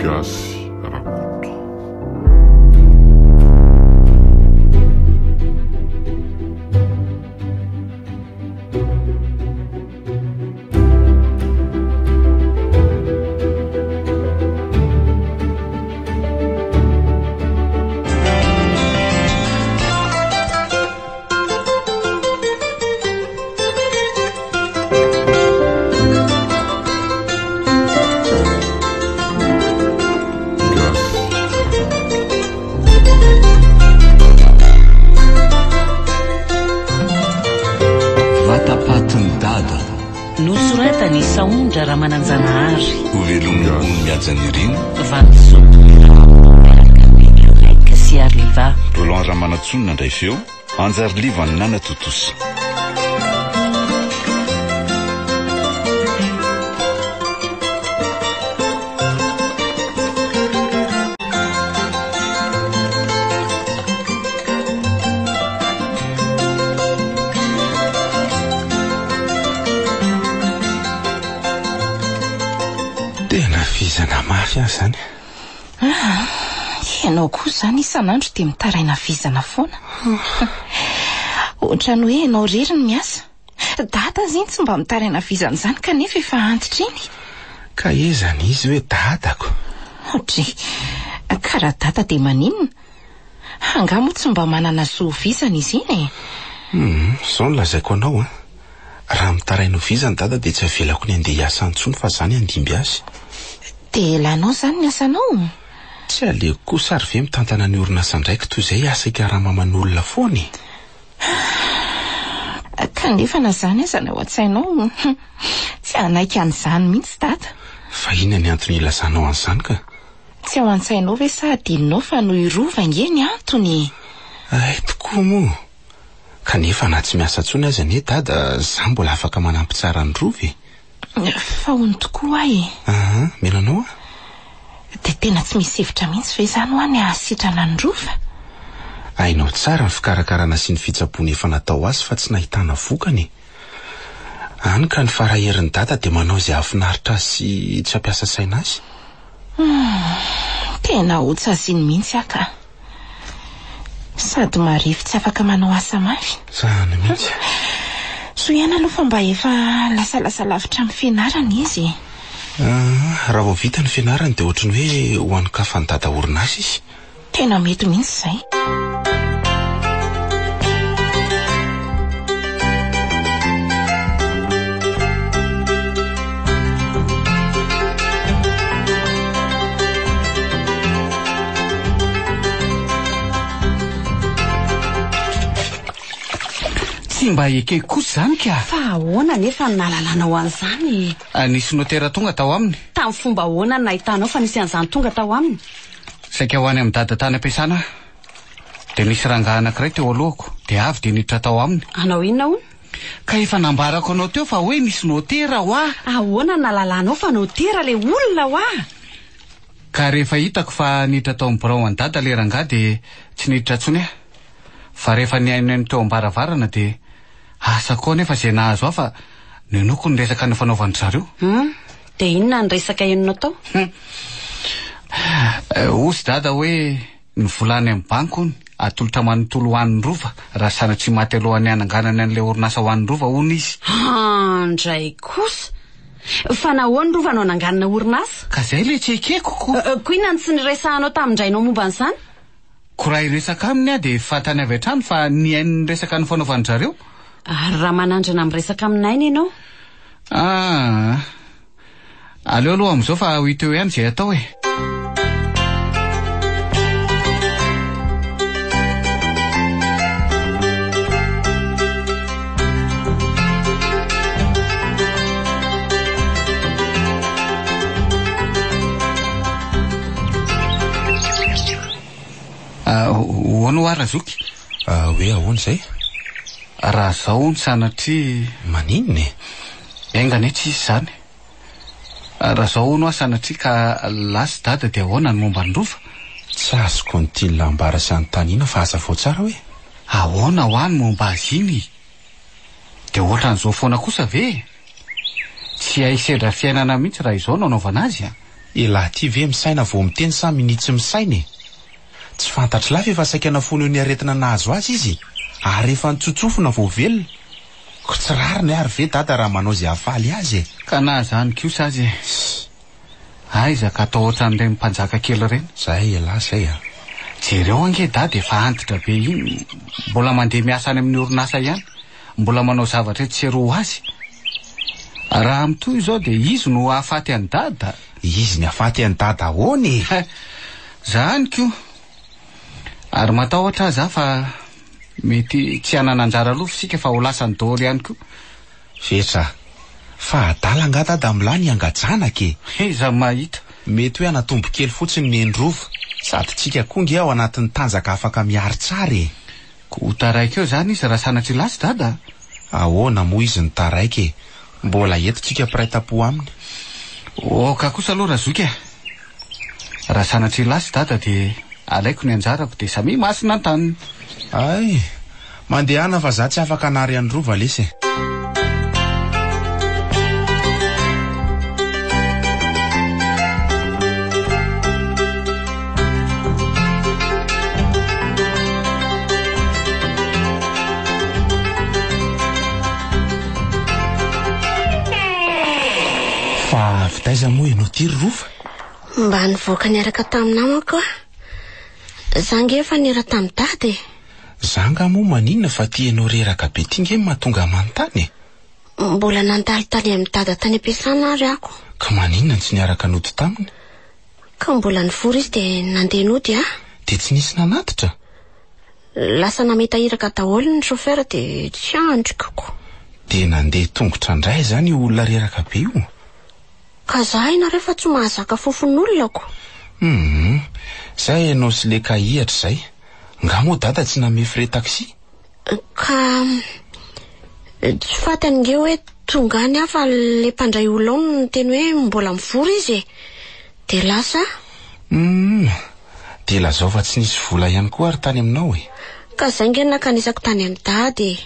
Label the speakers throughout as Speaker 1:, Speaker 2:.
Speaker 1: gasy rakoto.
Speaker 2: Nosoratany Saondra Ramananjanahary
Speaker 3: Ovelomony miajan'iriny
Speaker 2: Vansoraika sy Arliva
Speaker 3: Roland Ramanatsonina ndray feo Anjary Liva ny Nana Totosa.
Speaker 4: Tena vizana mafy aho zany.
Speaker 5: Ianao koa zany isan'andro dia mitaraina vizana foana. Ohatrany hoe ianao rery no miasa. Dada ziny tsy mba mitaraina vizana zany kanefa efa antitra iny.
Speaker 4: Ka ezany izy hoe dadako.
Speaker 5: Otry, karaha dada dia maninona? Angamo tsy mba manana zo vizana izy iny.
Speaker 4: Zao no lazaiko anao. Raha mitaraina vizana dada dia tsy avelako ny andeha hiasa antsony fa zany andimby azy.
Speaker 5: Dia lanao zany ny asanao?
Speaker 4: Tsy aleko kosa ary ve mitantana ny orinasa ndraiky toy izay asa ikaraman'olona foana.
Speaker 5: Kanefa na zany aza ao an-tsainao tsy anaika an'izany mihitsy dada.
Speaker 4: Fa inona ny antony ilazanao an'izany ka?
Speaker 5: Tsy ao an-tsainao ve sa adinonao fa no irova ngeny antony?
Speaker 4: Ay tokoa moa. Kanefa na tsy miasa tsony aza anie dada, za mbola afaka manampy tsara ny rova.
Speaker 5: Fa hono tokoa ay.
Speaker 4: Menanao a?
Speaker 5: Dia tena tsy misy hevitra mihitsy ve izany ho any hasitrana ny rova?
Speaker 4: Ainao tsara ny fikarakarana sy ny fitsaboana efa natao azy fa tsy nahitana vokany. Any ka ny faraherin'ny dada dia manao izay afinaritra sy tsy ampiasa saina azy.
Speaker 5: Tena hotsa azy iny mihitsy aka. Sady marify tsy afaka manao asa mafy.
Speaker 4: Zany mihitsy.
Speaker 5: So ihany aloha fa mba efa lasa lavitra amin'ny fianarana izy.
Speaker 4: Raha vao vita ny fianarana dia ohatrany hoe ho anokafany dada orinasa izy.
Speaker 5: Tena mety mihitsy izay.
Speaker 6: Tsy mba ekeko kosa zany ka.
Speaker 2: Fa ahoana nefa nalalana ho an'izany?
Speaker 6: Nisy notera tonga tao aminy.
Speaker 2: Tamin'ny fomba ahoana no nahitanao fa nisy an'izany tonga tao aminy?
Speaker 6: Saika ho any amin'ny dada tany am-piasana. Dia nisy rangahy anankiray teo alohako. Dia avy dia niditra tao aminy.
Speaker 2: Anao inona hono?
Speaker 6: Ka efa nambarako anao teo fa hoe nisy notera ho aho.
Speaker 2: Ahoana nalalanao fa notera le olona ho aho?
Speaker 6: Ka rehefa hitako fa niditra tao amin'ny birao any dada le rangahy dia tsy niditra tsony aho. Fa rehefa niaino teo ambaravarana dia asa koa nefa izay nahazo aho fa nonoko ny resaka ny fanaovany zareo.
Speaker 2: Dia inona ny resaka enonao tao?
Speaker 6: Osy dada hoe ny volany amin'ny banky hony atolotra manontolo ho an'ny rova raha sana tsy maty alohan'ny ananganany an'ilay orinasa ho an'ny rova hono izy.
Speaker 2: Ndray kosa. Fa nahoany rova no ananganana orinasa?
Speaker 6: Ka izay le tsy ekeko ko.
Speaker 2: Koa inona tsy niresahanao tamin'indrainao momba an'izany?
Speaker 6: Koraha iresaka aminy aho dia fatany avy hatrany fa niaino ny resaka ny fanaovany zareo.
Speaker 2: Raha manandrana amin'ny resaka aminainy ianao?
Speaker 6: Aleo aloha amin'izao fa ho hita eo ihany izay atao e. Hoano ara zoky?
Speaker 4: Hoe ahoana izay?
Speaker 6: Raha zao ny sanatria
Speaker 4: maninona e?
Speaker 6: Engane tsy izy zany. Raha zao no sanatria ka lasy dada dia ahoana ny momba ny rova?
Speaker 4: Tsy azoko ny tiany lambara sy anontaniana fa aza vao tsara hoe
Speaker 6: ahoana ho any momba azy iny? Dia ohatran'izao foana kosa ve? Tsy hay sedra fiainana mihitsy raha izao no anaovana azy.
Speaker 4: Elahy ty ve misaina vao miteny sa minitsy misainy? Tsy fantatra lafy efa saika nafono ny aretina nahazo azy izy, ary efa nitsotsofona vao velona. Ko tsy rariny ary ve dada raha manao izay hafaly azy.
Speaker 6: Ka na zany kosa azy. Aiza ka atao ohatran'ireny mpanjaka kely ireny.
Speaker 4: Zay elahy zay a.
Speaker 6: Jereo ange dada efa antitra be iny, mbola mandeha miasa any amin'ny orinasa ihany, mbola manao zavatra tsy seroa azy. Raha amitoy izao dia izy no hahafaty any dada.
Speaker 4: Izy ny hahafaty any dada ahoany?
Speaker 6: Zany ko. Ary matahotra aza fa mety tsy hanana anjara loha sika fa ho lasany daholo ihany koa.
Speaker 4: Vetra, fa adala nga dada milany angajana ke.
Speaker 6: Iza mahita.
Speaker 4: Mety hoe anatombo kely fotsiny ny endrova, sady tsika kongy ao anatin'ny tanjaka afaka miary tsara.
Speaker 6: Ko taraiky eo zany izy raha sanatry lasy dada.
Speaker 4: Ahoana moa izy ny taraiky? Mbola eto tsika piraitapo aminy.
Speaker 6: Ka kosa aloha razoika. Raha sanatry lasy dada dia alaiko ny anjarako dia samy masina an-taniny.
Speaker 4: Ay, mandehana fa za tsy afaka anary androva lesy. Fa vitaiza moa ianao ty rova?
Speaker 1: Mba nivoaka niaraka taminamako. Zange efa nira tamin'ny dady.
Speaker 4: Zanga moa maninona fa tianao reraka be tinge mahatonga manontany?
Speaker 1: Mbola nandalitaly amin'ny dada tany am-piasana ary ako.
Speaker 4: Ka maninona tsy niaraka nody taminy?
Speaker 1: Ka mbola nivory izy dia nandeha nody a.
Speaker 4: Dia tsy nisy nanatitra?
Speaker 1: Lasa nametahiraka daholo ny chauffeur dia tsy andrikako.
Speaker 4: Dia nandeha tongotra indray zany olona reraka be io?
Speaker 1: Ka zahay na rehefa tsy mahazaka fofon'olonako.
Speaker 4: Zay ianao sy le kahihatra zay. Nga moa dada tsy name frais taxi?
Speaker 1: Ka tsy fatany nge hoe tonga any afa le mpandray olona ny teny hoe mbola mivory izy. Dia lasa?
Speaker 4: Dia lazao fa tsy nisy vola ihany koa ary tany aminao e.
Speaker 1: Ka zay nge nakanisako tany amin'ny dady.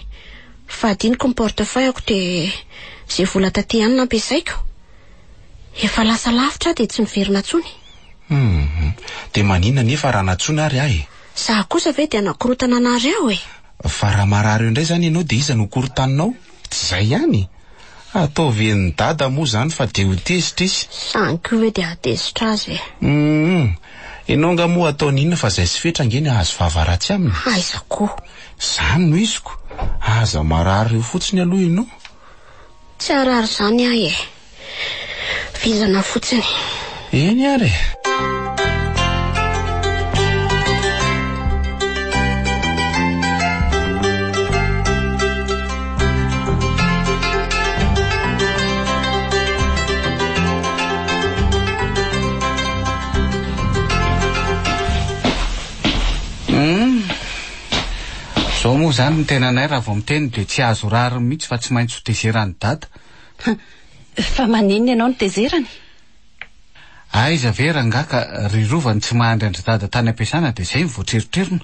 Speaker 1: Fadiniko ny portefeuille-ako dia zay vola taty ihany nampiasaiko. Efa lasa lavitra dia tsy miverina tsony.
Speaker 4: Dia maninona nefa raha natsony ary ahy?
Speaker 1: Za kosa ve dia nakorotana anareo e.
Speaker 4: Fa raha marary indray zany ianao dia iza no korotaninao? Tsy zay ihany. Ataovy ny dada moa zany fa dia ho tezitra izy.
Speaker 1: Zany koa hoe dia atezitra azy e.
Speaker 4: Ianao nga moa atao ninona fa zay sy fetra nge ny ahazo vavaratsy aminy.
Speaker 1: Aiza koa.
Speaker 4: Zany no iziko. Aza marary fotsiny aloha ianao.
Speaker 1: Tsy arary zany ahy e. Vizana fotsiny.
Speaker 4: Eny ary.
Speaker 6: Zao moa zany ny tenanay raha vao miteny dia tsy azo rary mihitsy fa tsy maintsy ho tezerany dada.
Speaker 2: Fa maninona ianao ny tezerany?
Speaker 6: Aiza ve raha ngaka rirovany tsy mahandry andry dada tany am-piasana dia zay mivoatreritrerina.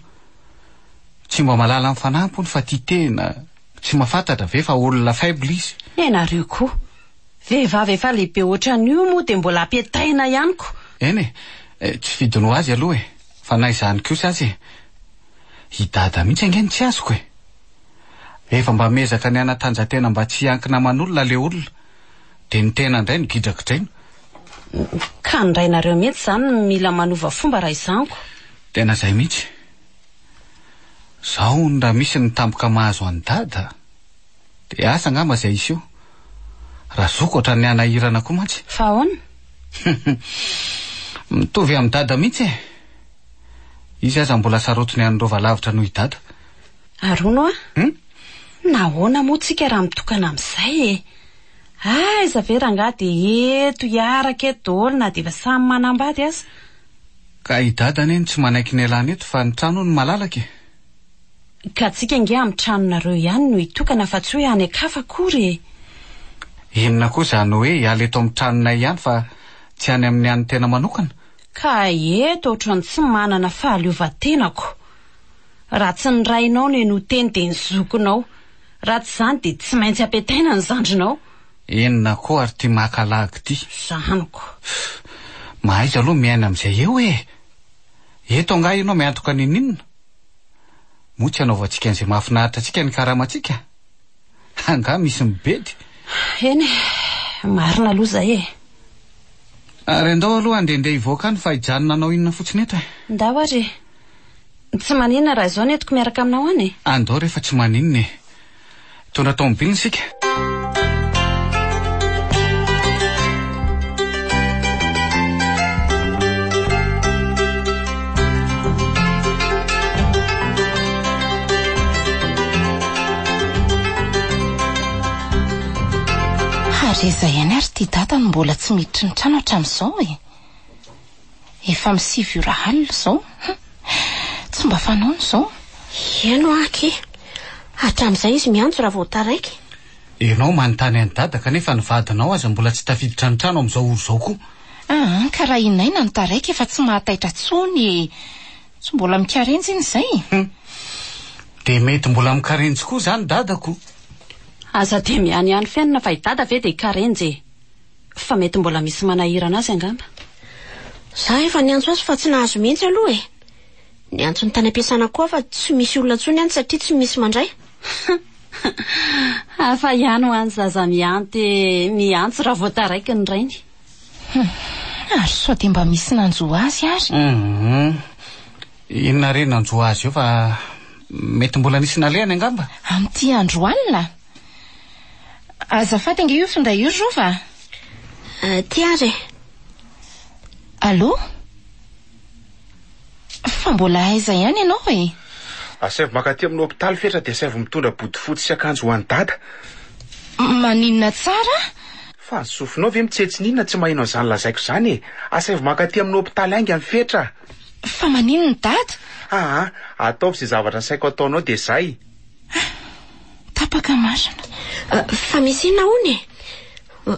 Speaker 6: Tsy mba malala amin'ny fanampony fa tia tena tsy mahafantatra ve fa olona faible izy.
Speaker 2: Ianareo koa. Vehivavy efa lehibe ohatran'io moa dia mbola ampiataina ihany ko.
Speaker 6: Eny tsy fidiny ho azy aloha e. Fa na izany kosa azy e. I dada mihitsy angeny tsy azoko e. Efa mba mezaka ny anatanjatena mba tsy hankina man'olona le olona. Dia ny tena indray ny gidrako draino.
Speaker 2: Ka ndrainareo mihitsy zany mila manova fomba raha izanko.
Speaker 6: Tena zay mihitsy. Zao raha misy ny tampoka mahazo any dada dia asa ngamba zay izy io. Raha zoko otra ny anahirana koa mantsy.
Speaker 2: Fa ahoana?
Speaker 6: Mitovy amin'ny dada mihitsy e. Izy aza mbola sarotiny an'irova lavitra noho i dada.
Speaker 2: Arono a? Nahoana moa tsika raha mitokana amin'izay e. Aiza ve raha nga dia eto hiaraka eto daholo na dia efa samy manambady aza.
Speaker 6: Ka i dada neny tsy manaiky ny elany eto fa ny trano ny malalaka e.
Speaker 2: Ka tsika nge amin'ny tranonareo ihany no hitokana fa tsy hoe any akafa akory e.
Speaker 6: Inona koa zany hoe hiala eto amin'ny tranonay ihany fa tsy any amin'ny any tena manokana.
Speaker 2: Ka eto ohatrany tsy manana fahaleovan-tenako. Raha tsy ny rainao no eno teny dia ny zokonao. Raha tsy zany dia tsy maintsy ampiataina ny zandrinao.
Speaker 6: Inona koa ary tia makalagy ty.
Speaker 2: Zaniko.
Speaker 6: Mahaiza aloha miaina amin'izay eo e. Eto anga ianao miantoka ninina. Motsy anaovantsika an'izay mahafinaritra antsika ny karamatsika. Anga misy mibedy.
Speaker 2: Eny marina aloha zay e.
Speaker 6: Ary andao aloha andehandeha hivoaka any fa hijanona anao inona fotsiny eto e.
Speaker 2: Ndao ary tsy maninona raha izao netiko miaraka aminao any e.
Speaker 6: Andao rehefa tsy maninona e. Tondra tomobily sika.
Speaker 5: Reza ihany ary ty data no mbola tsy miditry ny trano hatramin'izao e. Efa misivy ora alina izao. Tsy mba fanaony izao.
Speaker 1: Eno aky. Hatramin'izay izy miantso raha vao taraiky.
Speaker 6: Ianao manontany any dada kanefa ny vadinao aza mbola tsy tafiditra ny trano amin'izao oro izao koa.
Speaker 5: Ka raha inaina ny taraiky efa tsy mahataitra tsony. Tsy mbola mikarenjy iny izay.
Speaker 6: Dia mety mbola mikarenjy koa zany dadako.
Speaker 2: Aza dia miany fiainana fa dada ve dia karenjy. Fa mety mbola misy manahirana azy angamba.
Speaker 1: Za efa niantso azy fa tsy nahazo mihitsy aloha e. Niantso ny tany ampiasana koa fa tsy misy olona tsony any satria tsy misy mandray.
Speaker 2: Hafa ihany ho any zaza miantso raha vao taraiky ny rainy.
Speaker 5: Ary sao dia mba misy nanjoa azy ary.
Speaker 6: Inona re nanjoa azy eo fa mety mbola nisy nalehany angamba.
Speaker 5: Amin'ity andro alina. Azafady ange io finday io rova.
Speaker 1: Ty ary.
Speaker 5: Allô? Fa mbola aiza ihany ianao e?
Speaker 4: Asaivo makaty amin'ny hôpitaly fetra dia asaivo mitondra body fotsy sy akanjo ho an'ny dada.
Speaker 5: Maninona tsara?
Speaker 4: Fa ny sofinao ve mitsetsinina tsy mahinao izany lazaiko izany e. Asaivo makaty amin'ny hôpitaly ainga ny fetra.
Speaker 5: Fa maninona dada?
Speaker 4: Ataovy izay zavatra saiko ataonao dia izay.
Speaker 5: Tapaka marina.
Speaker 1: Fa misy inona hony?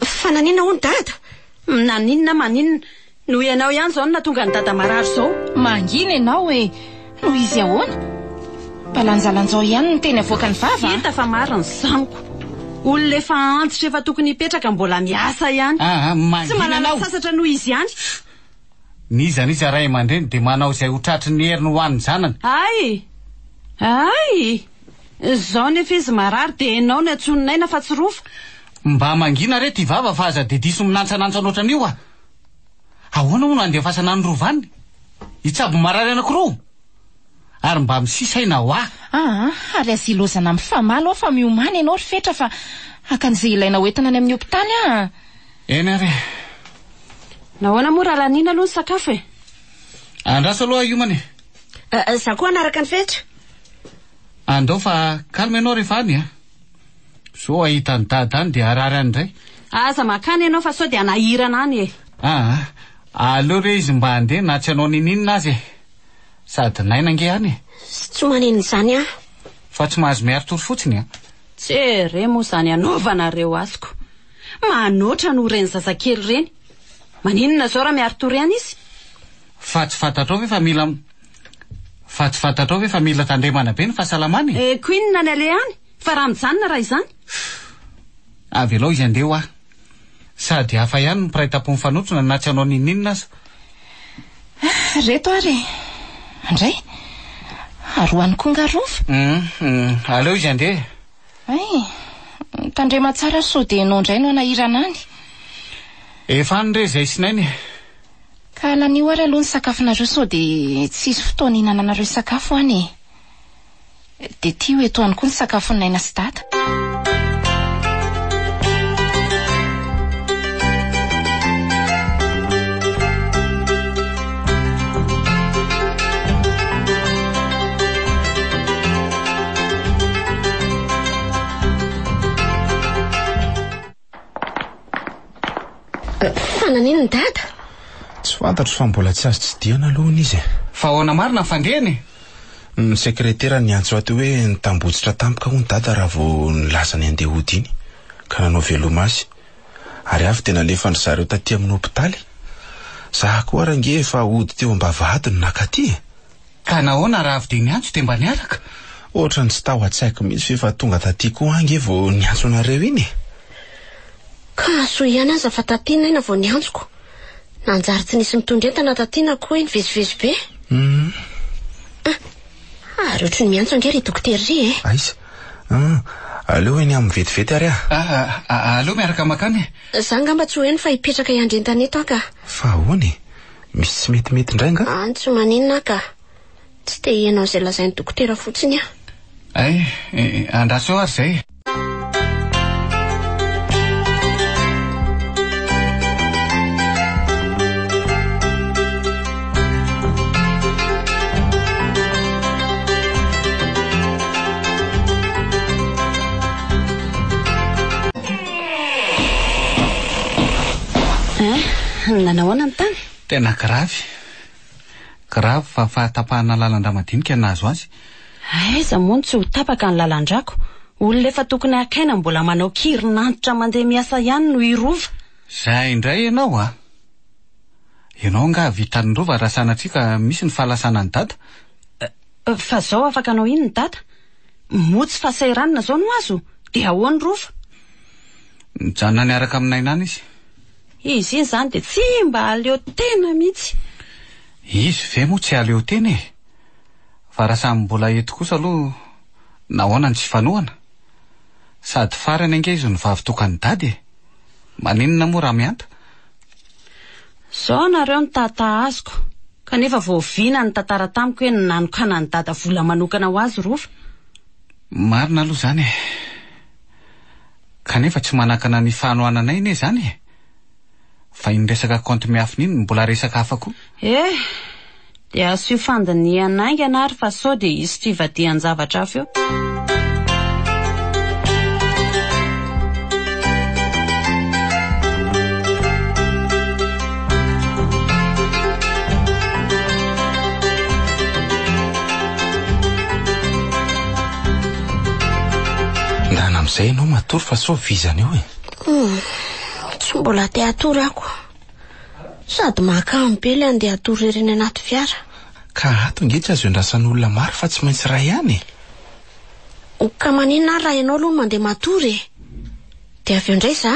Speaker 1: Fa naninona hony dada?
Speaker 2: Maninona noho ianao ihany izao na tonga ny dada marary izao.
Speaker 5: Mangina ianao e. Noho izy ahoana? Balanjalanjao ihany ny teny avoaka ny vava.
Speaker 2: Hita fa marina ny zaniko. Olona efa antitra efa tokony hipetraka mbola miasa ihany. Tsy manana sasatra noho izy ihany.
Speaker 6: Niza ray aman-dreny dia manao izay ho tratry ny heriny ho an'ny zanany.
Speaker 2: Ay izao nefa izy marary dia ianao ny atsoninaina fa tsy rofa.
Speaker 6: Mba mangina re ty vava fa aza dia diso minantsanantsa ohatran'io a. Ahoana ho no andefasana ny rovany? Hitsabo marary anankiroa. Ary mba misisaina ho
Speaker 5: ary azy ilozana amin'ny famalo aho fa miomana ianao ry fetra fa akan'izay ilaina hoentina any amin'ny hôpitaly
Speaker 6: Eny ary.
Speaker 2: Nahoana moa raha lanina aloha ny sakafo e?
Speaker 6: Andraso aloha iomany.
Speaker 1: Za koa anaraka ny fetra.
Speaker 6: Andao fa kalma ianao rehefa any so ahita ny dada any dia arary any indray.
Speaker 2: Aza makany ianao fa sao dia anahirana any e.
Speaker 6: Aleo re izy mba andeha na tsy anao nininina azy sady nainange any
Speaker 1: tsy maninona izany
Speaker 6: fa tsy mahazo miary tory fotsiny
Speaker 2: Tsy re moa izany anaovanareo azoko. Manoatra no reny zazakely reny. Maninona zao raha miary tory any izy?
Speaker 6: Fa tsy fantatrao ve fa mila tandremana be ny fahasalamany?
Speaker 2: Koinona ny ale any? Fa raha mijanona raha izany?
Speaker 6: Avy alao izy andeha ho sady hafa ihany ny mpiray-tapo mifanotsona na tsy anao nininina aza.
Speaker 5: Reto ary. Andray. Aroany koa ngarova.
Speaker 6: Aleo izy andeha.
Speaker 5: Tandrema tsara so dia ianao indray no anahirana any.
Speaker 6: Efa any re izay sinainy.
Speaker 5: Ka lanio ary aloha ny sakafonareo so dia tsisy fotoana ihinananareo sakafo any. Dia ty ho eto any koa ny sakafo naina sy dada.
Speaker 1: Fa naninona dada?
Speaker 4: Tsy fantatro fa mbola tsy azo tsidiana aloha izy.
Speaker 6: Fa ahoana marina ny fandehany?
Speaker 4: Ny sekretera niantso ato hoe nitambotsitra tampoka ho ny dada raha vao nilaza ny andeha hody iny ka nanao veloma azy. Ary avy tena alefan'ny zareo taty amin'ny hôpitaly. Za koa range efa hody teo ambavahady ny nakaty.
Speaker 6: Ka nahoana raha avy dia niantso dia mba niaraka?
Speaker 4: Ohatra ny tsy tao an-tsaiko mihitsy fa tonga taty koa ange vao niantso nareo iny.
Speaker 1: Ka so ihany aza fa taty naina vao niantsoko. Nanjary tsy nisy mitondrentana tatiana koa iny vezivezy be. Ary ohatry ny miantso angery doktery
Speaker 4: aiza aleo eny amin'ny vetivety ary
Speaker 6: aleo miaraka makany.
Speaker 1: Za ngamba tsy ho eny fa hipetraka iandrentana eto aka.
Speaker 4: Fa ahoany misy tsy metimety indray nga?
Speaker 1: Tsy maninona aka. Tsy te hienao izay lazain'ny dokotera fotsiny
Speaker 6: Ay, andraso ary zay.
Speaker 2: Nanahoana ny tany?
Speaker 6: Tena gravy fa fahatapahana lalan-dramadinika nahazo azy.
Speaker 2: Aiza moa tsy ho tapaka ny lalan-drako. Olona efa tokony akaina mbola manao kirinantitra mandeha miasa ihany no irova.
Speaker 6: Zay indray ianao Ianao nga vitan'ny rova raha sanatsika misy ny fahalasana ny dada.
Speaker 2: Fa zao afaka anao iny ny dada? Motsy fasairanina zao no azo. Dia ahoany rova?
Speaker 6: Mijanona niaraka aminay nany izy.
Speaker 2: Izy iny zany dia tsy mba aleo tena mihitsy.
Speaker 6: Izy ve moa tsy aleo tena fa raha samy mbola eto kosa aloha nahoana ny tsy fanohana. Sady farany ange izy ny vavy tokany dady maninona moa raha mianta.
Speaker 2: Zao nareo ny tata azoko kanefa voavina ny tantara tamiko hoe nanokana ny dada vola manokana ho azy rova.
Speaker 6: Marina aloha zany kanefa tsy manakana ny fanohananay ine zany fa iny resaka compte miafina iny mbola resaka hafa koa.
Speaker 2: Dia asio fandiniana aingana ary fa sao dia isy fivadihan zavatra hafa eo.
Speaker 4: Ndana amin'izay ianao matory fa sao vizana eo
Speaker 1: Tsy mbola te atory ako. Sady mahakamo be le andeha atory ireny anaty fiara.
Speaker 4: Ka ato nge tsy azo andrasan'olona maro fa tsy maintsy ray ihany.
Speaker 1: Ka maninona raha ianao aloha mandeha matory dia avy eo indray za?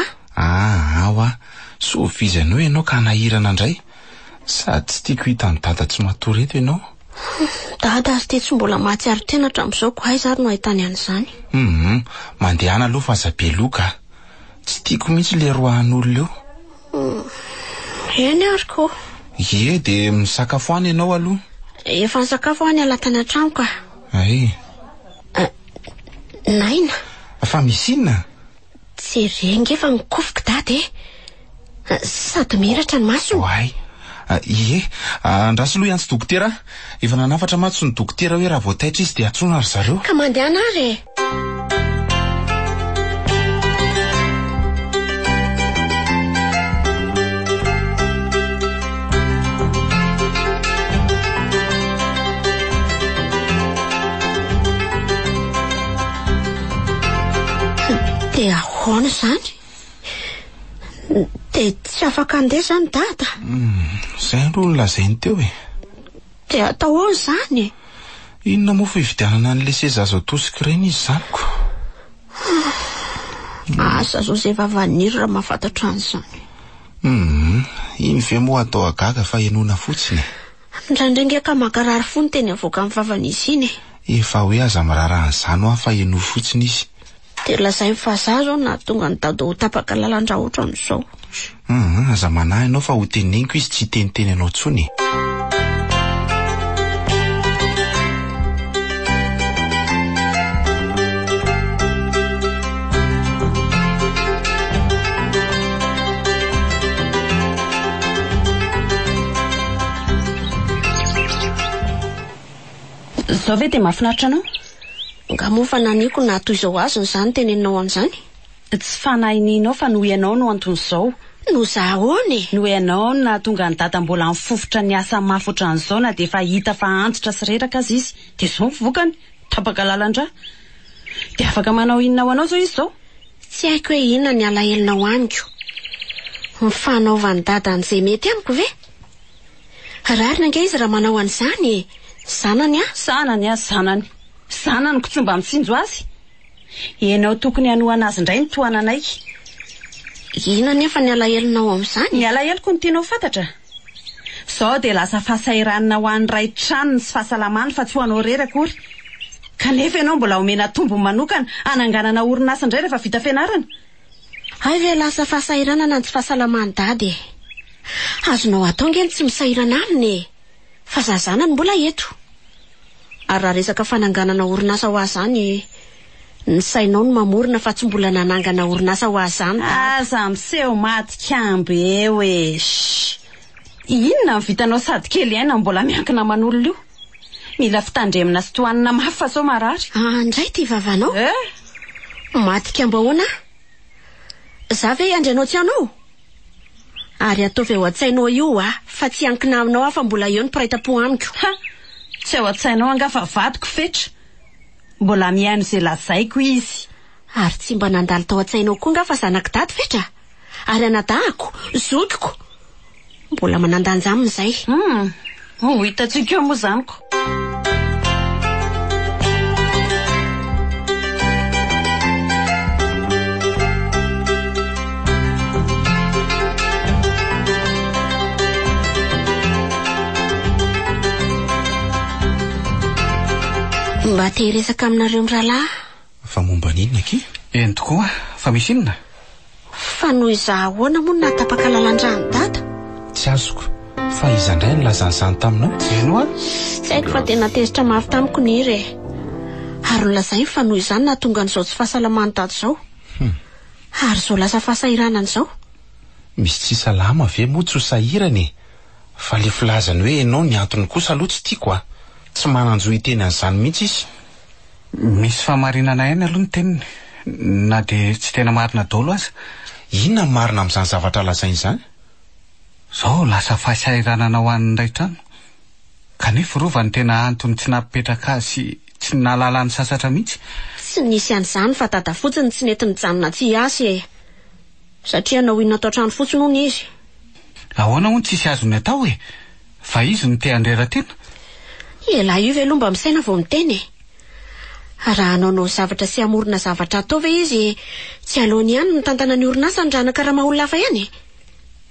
Speaker 4: So vizana eo ianao ka nahirana indray. Sady tsy tiako hita ny dada tsy matory eto ianao.
Speaker 1: Dada azy te tsy mbola mahatsiaro tena hatramin'izao ko aiza ary no ahitany an'izany.
Speaker 4: Mandehana aloha fa aza be loka. Tsy tiako mihitsy le roahan'olona eo.
Speaker 1: Eny ary ko.
Speaker 4: Dia misakafo any ianao aloha?
Speaker 1: Efa nisakafo any alatany an-trano ka. Naina?
Speaker 4: Fa misy inona?
Speaker 1: Tsy renge efa mikofoka dady sady miratra ny maso.
Speaker 4: Andraso aloha iantso dokotera. Efa nanafatra matso ny dokotera hoe raha voataitra izy dia atsoina ry zareo.
Speaker 1: Ka mandehana ary dia ahoana zany? Dia tsy afaka andeha zany dada?
Speaker 4: Zay aloha nolazainy teo
Speaker 1: Dia atao ao zany
Speaker 4: Inona moa fa hividianana an'le seza azo atosika ireny izy zaniko?
Speaker 1: Asa zao izay vavaniry raha mahafantatra an'izany.
Speaker 4: Iny ve moa atao agaga fa henoina fotsiny?
Speaker 1: Ndraindray ka mankarary fony teny avoaka amin'ny vavan'izy iny.
Speaker 4: Efa hoe aza mirara an'izany ho fa heno fotsiny izy.
Speaker 1: Dia lazay fa za zao na tonga ny dado ho tapaka lalandra oatra amin'izao.
Speaker 4: Aza manahy ianao fa ho teneniko izy tsy teniteny anao tsony.
Speaker 2: Zao ve dia mahafinaritra anao?
Speaker 1: Nga moa fa naniko na toy izao azy izany teneninao an'izany.
Speaker 2: Tsy fanahininao fa noho ianao no anton'izao.
Speaker 1: No za ahoany?
Speaker 2: Noho ianao na tonga ny dada mbola mifofotra ny asa mafy ohatran'izao na dia efa hita fa antitra sy reraka azy izy. Dia izao mivokany, tapaka lalandra. Dia afaka manao inona ho anao zao izy zao?
Speaker 1: Tsy haiko hoe inona ny alahelinao amiko. Mifanaovany dada an'izay mety amiko ve? Rarina ange izy raha manao an'izany. Zanany
Speaker 2: zanany ko tsy mba mitsinjo azy. Ianao tokony hanohana azy indray ny tohananay.
Speaker 1: Ina nefa ny alahelinao amin'izany?
Speaker 2: Ny alaheliko ny tianao fantatra. Sao dia lasa fahasahiranana ho an'ny ray tranony sy fahasalamany fa tsy ho anao rery akory. Kanefa ianao mbola omena tombony manokana hananganana orinasa indray rehefa vita fianarana.
Speaker 1: Ay ve lasa fahasahiranana tsy fahasalamany dady. Azonao atao ngeny tsy misahirana aminy fa zazana ny mbola eto. Ary raha resaka fananganana orinasa ho azany, ny sainao no mamorona fa tsy mbola nanangana orinasa ho azany.
Speaker 2: Aza miseho maty kambo eo e. Inona ny vitanao sady kely aina mbola miankina man'olona io? Mila fitandremina sy tohanina mafy fa sao marary.
Speaker 1: Andray ty vavanao. Maty kambo ahoana? Za ve andranao tsy anao? Ary ataovy eo an-tsainao io fa tsy ankina aminao fa mbola eo ny piraita-po amiko.
Speaker 2: Tsy ao an-tsainao anga fa vadiko fetra. Mbola mihaino izay lazaiko izy.
Speaker 1: Ary tsy mba nandalo tao an-tsainao koa nga fa zanaka dady fetra. Ary anadahako, zokiko. Mbola manandanja amin'izay.
Speaker 2: Ho hitantsika eo moa zaniko.
Speaker 1: Mba te resaka aminareo mirahalahy.
Speaker 4: Fa momba n'inona ki?
Speaker 6: Eny tokoa, fa misy inona?
Speaker 1: Fa noho izaho ahoana moa natapaka lalan-drano dada?
Speaker 4: Tsy azoko. Fa iza indray ny lazan'izany taminao?
Speaker 6: Eno
Speaker 1: Tsy haiko fa tena tezitra mafy tamiko ny ire. Ary nolazainy fa noho izany nahatonga an'izao tsy fahasalamany tato izao. Ary izao lasa fahasahiranana izao.
Speaker 4: Misy tsy salama ve moa tsy ho sahirany? Fa le filazany hoe ianao ny antony kosa aloha tsy tiako tsy mananjo iteny an'izany mihitsy izy.
Speaker 6: Misy fahamarinana ihany aloha ny teniny. Na dia tsy tena marina daholo aza.
Speaker 4: Inona ny marina amin'izany zavatra lazainy izany?
Speaker 6: Zao lasa fahasahiranana ho an'ny ray trano. Kanefa rova ny tena antony tsy napetraka azy tsy nalala ny sasatra mihitsy.
Speaker 1: Tsy nisy an'izany fa dada fotsiny tsy nety nijanona tsy asy satria nahoina atao trano fotsiny hono izy.
Speaker 6: Ahoana hono tsisy azony atao e? Fa izy no te handreran-tena.
Speaker 1: Ela io ve lomba misaina vao miteny. Raha anaonao zavatra sy amorona zavatra atao ve izy tsy aloany ihany mitantana ny orinasa ny ranaka raha maha olona hafa ihany.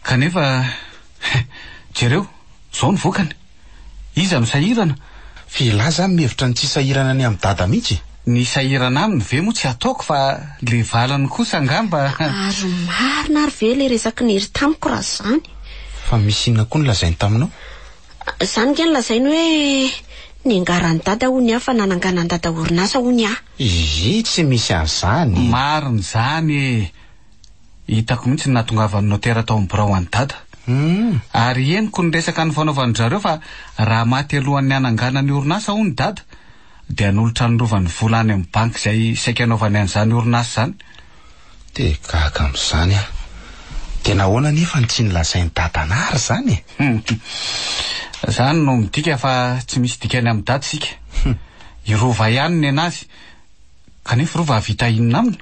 Speaker 6: Kanefa jereo, zao ny vokany. Iza no sahirana?
Speaker 4: Filahy zany mihevitra ny tsy sahirana ny amin'ny dada mihitsy.
Speaker 6: Ny sahirana aminy ve moa tsy ataoko fa le valany kosa angamba.
Speaker 1: Ary marina ary ve le resaky ny hery tamiko raha zany.
Speaker 4: Fa misy inona koa ny lazainy taminao?
Speaker 1: Zany nge ny lazainy hoe ny angarany dada hoy ny aho fa nananganany dada orinasa hoy ny aho.
Speaker 4: Izy tsy misy an'izany.
Speaker 6: Marina zany. Hitako mihitsy nahatongavany notera tao amin'ny birao an'ny dada. Ary eniko ny resaka ny fanaovany zareo fa raha maty alohan'ny hanangana ny orinasa hoy ny dada dia n'olotra nyrovany vola any amin'ny banky izay saika anaovany an'izany orinasa zany.
Speaker 4: Te gaga amin'izany aho. Tena ahoana nefa ny tsy nilazainy dadanary zany.
Speaker 6: Zany no midika fa tsy misy dikany amin'ny dada sika. Irova ihany ny anazy. Kanefa rova vita inona aminy?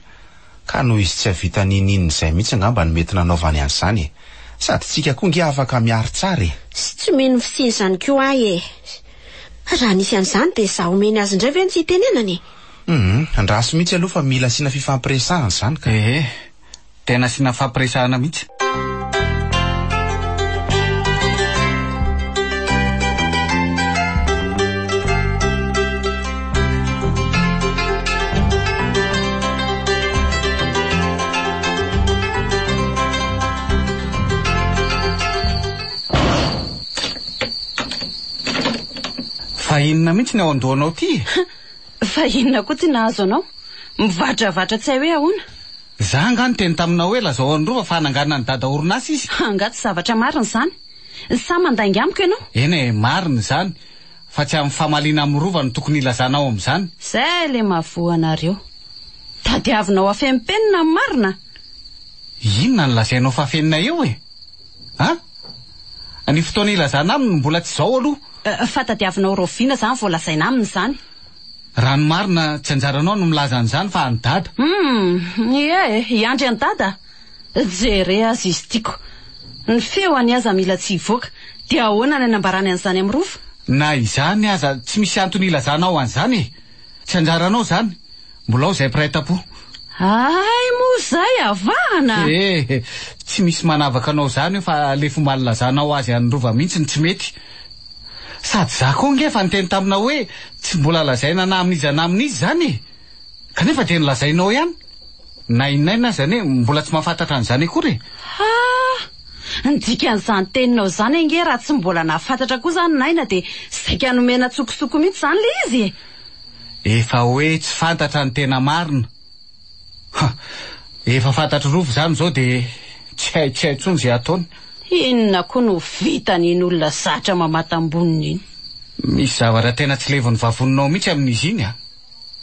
Speaker 4: Ka noho izy tsy havita ninina izay mihitsy angamba ny mety nanaovany an'izany. Sady tsika koa nge afaka miaro tsara.
Speaker 1: Sy tsy mino fisiany izany koa ahy raha nisy an'izany dia za omeny azy indray ve ny tsy hitenenany.
Speaker 4: Andraso mihitsy aloha fa mila asiana fifampiresahana izany ka.
Speaker 6: Tena asiana fampiresahana mihitsy. Fa inona mihitsy ny ao andohanao ty?
Speaker 2: Fa inona koa tsy nahazo anao? Mivadravatra tsy hay hoe ahoana.
Speaker 6: Za angano teny taminao hoe lazao an'rova fa hananganana ny dada orinasa izy.
Speaker 2: Angaty zavatra marina izany. Sa mandainga amiko ianao?
Speaker 6: Eny marina izany. Fa tsy amin'ny famalina amin'ny rova no tokony ilazanao amin'izany.
Speaker 2: Zay le mahavoanareo. Tadiavinao afempenina marina.
Speaker 6: Inona ny lazainao fa afenina eo e? Ny fotoana ilazana aminy mbola tsy zao aloha.
Speaker 2: Fa tadiavinao roviana zany vao lazaina aminy izany.
Speaker 6: Raha ny marina tsy anjaranao no milaza an'izany fa any dada.
Speaker 2: Iandry any dada. Jere azy izy tiako. Ny feo any aza mila tsy hivoaka. Dia ahoana ny anambarany an'izany amin'ny rova?
Speaker 6: Na izany aza tsy misy antony ilazanao an'izany e. Tsy anjaranao zany. Mbola ao izay piraita-po.
Speaker 2: Ay moa zay avahana.
Speaker 6: Tsy misy manavaka anao zany fa le fomba nilazanao azy any rova mihitsy tsy mety. Sady za koa nge fa niteny taminao hoe tsy mbola lazaina na amin'izy na amin'izy zany. Kanefa dia nilazainao ihany. Na inaina zany mbola tsy mahafantatra an'izany akory.
Speaker 2: Ny dikan'izany teninao zany nge raha tsy mbola nahafantatra koa zany naina dia saika nomena tsokosoko mihitsy zany le izy.
Speaker 6: Efa hoe tsy fantatra ny tena marina. Efa fantatry rovo zany zao dia tsy hay tsony zay ataony.
Speaker 2: Inona koa no vitany olona zatra mamatam-boniny iny.
Speaker 6: Misy zavatra tena tsy levon'ny vavoninao mihitsy amin'izy iny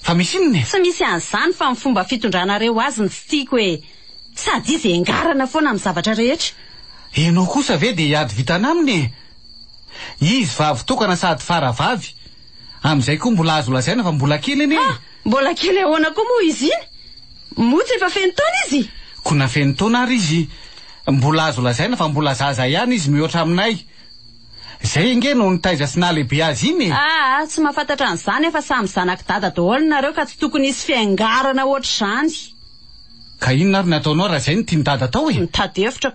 Speaker 6: fa misy inona?
Speaker 2: Tsy misy an'izany fa ny fomba fitondranareo azy ny tsy tiako hoe sady izy engarana foana amin'ny zavatra rehetra.
Speaker 6: Enao kosa ve dia hiady vitana aminy? Izy vavy tokana sady faravavy. Amin'izay koa mbola azo lazaina fa mbola kely iny.
Speaker 2: Mbola kely ahoana koa moa izy iny? Motsy efa feno taona izy.
Speaker 6: Kona feno taona ary izy. Mbola azo lazaina fa mbola zaza ihany izy mihoatra aminay. Zay nge no nitaiza sy nahalehibe azy iny.
Speaker 2: Tsy mahafantatra an'izany efa samy zanak dada daholo nareo ka tsy tokony isy fiangarana ohatr'izany.
Speaker 6: Ka inona ary nataonao raha zay no tiany dada tao e?
Speaker 2: Mitady hevitra.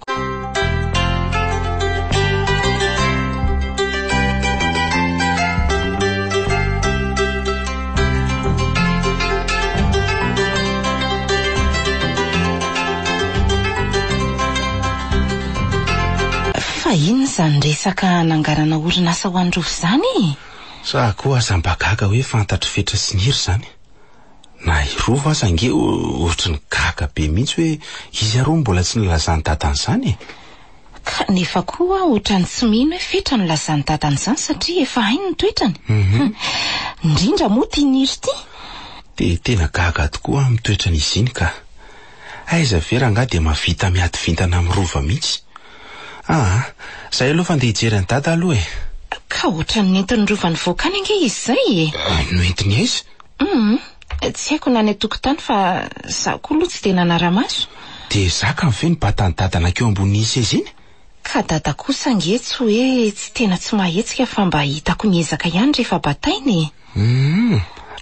Speaker 5: Fa inona zany resaka nangarana orinasa ho an'rovo zany?
Speaker 4: Sa koa aza mbagaga hoe fantatry fetra sy niry zany. Na irovo aza nge ohatry ny gaga be mihitsy hoe izy aroa mbola tsy nilazany dadan'izany.
Speaker 5: Kanefa koa ohatrany tsy mino hoe fetra nilazany dadan'izany satria efa hainy ny toetrany. Indrindra moa tia niry ity.
Speaker 4: Dia tena gaga tokoa amin'ny toetran'izy iny ka. Aiza vera nga dia mavita miady vintana amin'ny rova mihitsy. Zay aloha fa ndeha hijery ny dada aloha e.
Speaker 5: Ka ohatrany nentiny rovany voakany ange izy zay e.
Speaker 4: Noentiny aiza?
Speaker 5: Tsy haiko na ny atokotany fa za koa aloha tsy tena naramaso.
Speaker 4: Dia zaka ny feno batany dadana keo ambony seza iny?
Speaker 5: Ka dada kosa nge tsy hoe tsy tena tsy mahetsika fa mba hitako niezaka ihany rehefa batainy.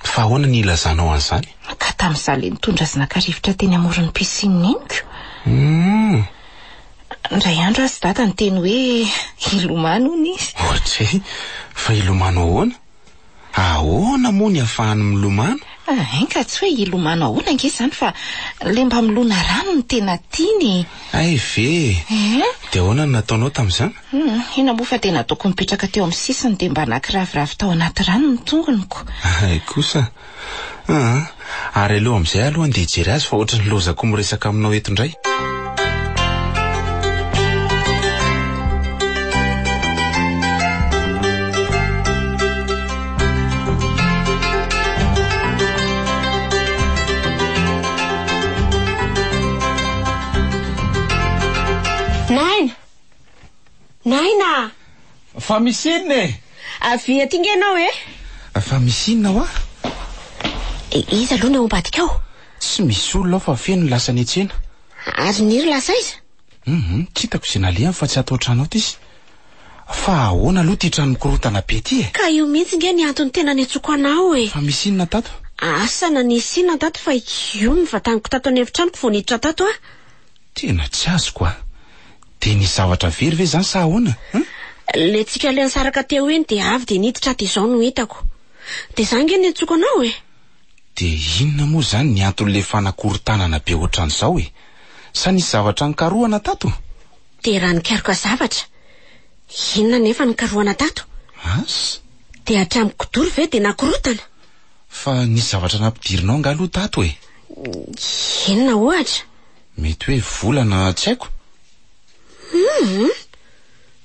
Speaker 4: Fa ahoana ny ilazanao an'izany?
Speaker 5: Ka tamin'izaho le nitondra zinakarivotra teny amoron'ny pisiny iny ko. Ndray andro azy dada ny teny hoe ilomano hony izy.
Speaker 4: Ohatry fa ilomano ahoana? Ahoana moa ny ahafahany milomano?
Speaker 5: Ka tsy hoe ilomano ahoana nge zany fa le mba milona rano ny tena tiany.
Speaker 4: Ay ve? Dia ahoana ny nataonao tamin'izany?
Speaker 5: Ina moa fa tena ataoko mipetraka teo amin'ny sisiny dia mba nakiraviravy tao anaty rano ny tongoniko.
Speaker 4: Ay kosa. Ary aloha amin'izay aloha andeha hijery azy fa ohatrany lozako miresaka aminao eto indray.
Speaker 1: Naina!
Speaker 6: Fa misy inona e?
Speaker 1: Avy aty nge ianao e?
Speaker 4: Fa misy inona hoa?
Speaker 1: Iza aloha ny ao ambadika ao?
Speaker 4: Tsy misy olona fa feno lasa ny etsena.
Speaker 1: Ary niry lasa iza?
Speaker 4: Tsy hitako izay nalehany fa tsy atao trano ty izy. Fa ahoana aloha ty trano mikorotana be ty e?
Speaker 1: Ka io mihitsy nge ny antony tena niantsoko anao e.
Speaker 4: Fa misy inona tato?
Speaker 1: Sana nisy inona tato fa io nivataniko tato any evitranoko vao niditra tato a?
Speaker 4: Tena tsy azoko a. Dia ny zavatra very ve zany sa ahoana?
Speaker 1: Le tsika le ansaraka teo iny dia avy dia niditra aty izao no hitako. Dia zany nge niantsoko anao e.
Speaker 4: Dia inona moa zany ny antony le fanakorotanana be ohatran'izao e? Sa nisy zavatra nikarohana tato?
Speaker 1: Dia raha nikaroka zavatra, inona nefa nikarohana tato?
Speaker 4: Asa?
Speaker 1: Dia hatramiko dory ve dia nakorotana?
Speaker 4: Fa nisy zavatra nampidirinao nga aloha tato e?
Speaker 1: Inona ohatra?
Speaker 4: Mety hoe volana tsy haiko?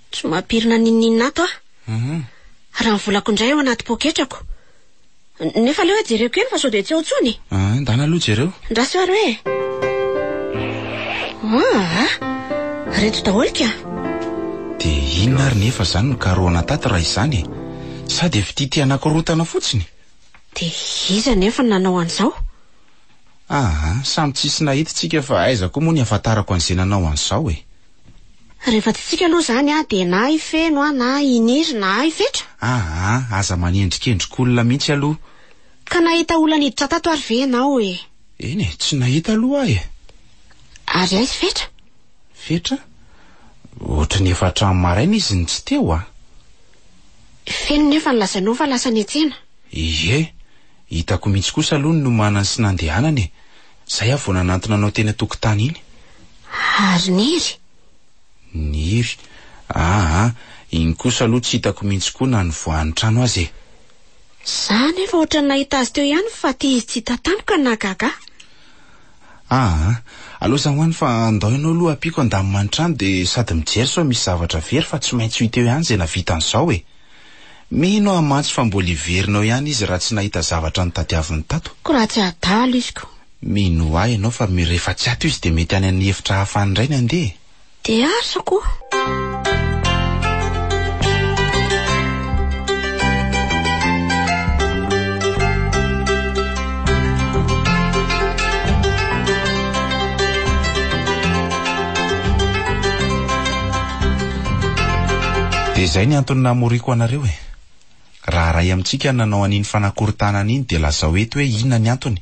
Speaker 1: Tsy mampirina ninninina ato raha ny volako indray ao anaty poketrako. Nefa leo jereko eny fa sao dia tsy ao tsony.
Speaker 4: Ndana aloha jereo.
Speaker 1: Ndraso ary hoe reto daholo ka.
Speaker 4: Dia inona ary nefa zany nikarohana tato raha izany? Sady efa tia anakorotana fotsiny.
Speaker 1: Dia iza nefa nanao an'izao?
Speaker 4: Samy tsisy nahititsika fa aiza koa moa ny ahafantarako an'izay nanao an'izao e.
Speaker 1: Rehefa tsitsika aloha zany dia na ifeno na iniry na ifetra.
Speaker 4: Aza manendrikendrika olona mihitsy aloha.
Speaker 1: Ka nahita olona niditra tato ary ve ianao e?
Speaker 4: Eny e, tsy nahita aloha e.
Speaker 1: Ary aizy fetra?
Speaker 4: Fetra? Ohatran'ny efa hatramin'ny maraina izy ny tsy teo a.
Speaker 1: Feno nefa nilazainao fa lasa niantsena.
Speaker 4: Ie, hitako mihitsy kosa aloha ny nomanany sy nandehanany e. Zay avy vao nanantona anao teny an-tokotany iny.
Speaker 1: Ary niry?
Speaker 4: Niry? Iny kosa aloha tsy hitako mihitsy koa na nivoahan'ny trano azy e.
Speaker 1: Za nefa ohatrany nahita azy teo ihany fa ty izy tsy hita tampoka nagaga.
Speaker 4: Aloha zany hoany fa andao ianao aloha apiako andamy manotrano de sady mijery sao misy zavatra very fa tsy maintsy ho teo ihany zay navitan'izao e. Mino amantsy fa mbola iverinao ihany izy raha tsy nahita zavatra nitadiaviny tato.
Speaker 1: Ko raha tsy adalo izy ko.
Speaker 4: Mino ahy ianao fa rehefa tsy ato izy de mety any amin'ny hevitra hafa andray ny andeha.
Speaker 1: De asa koa.
Speaker 4: De zay ny antony namoriko anareo e. Raha ray amintsika nanao an'iny fanakorontanana iny de lasa eto hoe inona ny antony.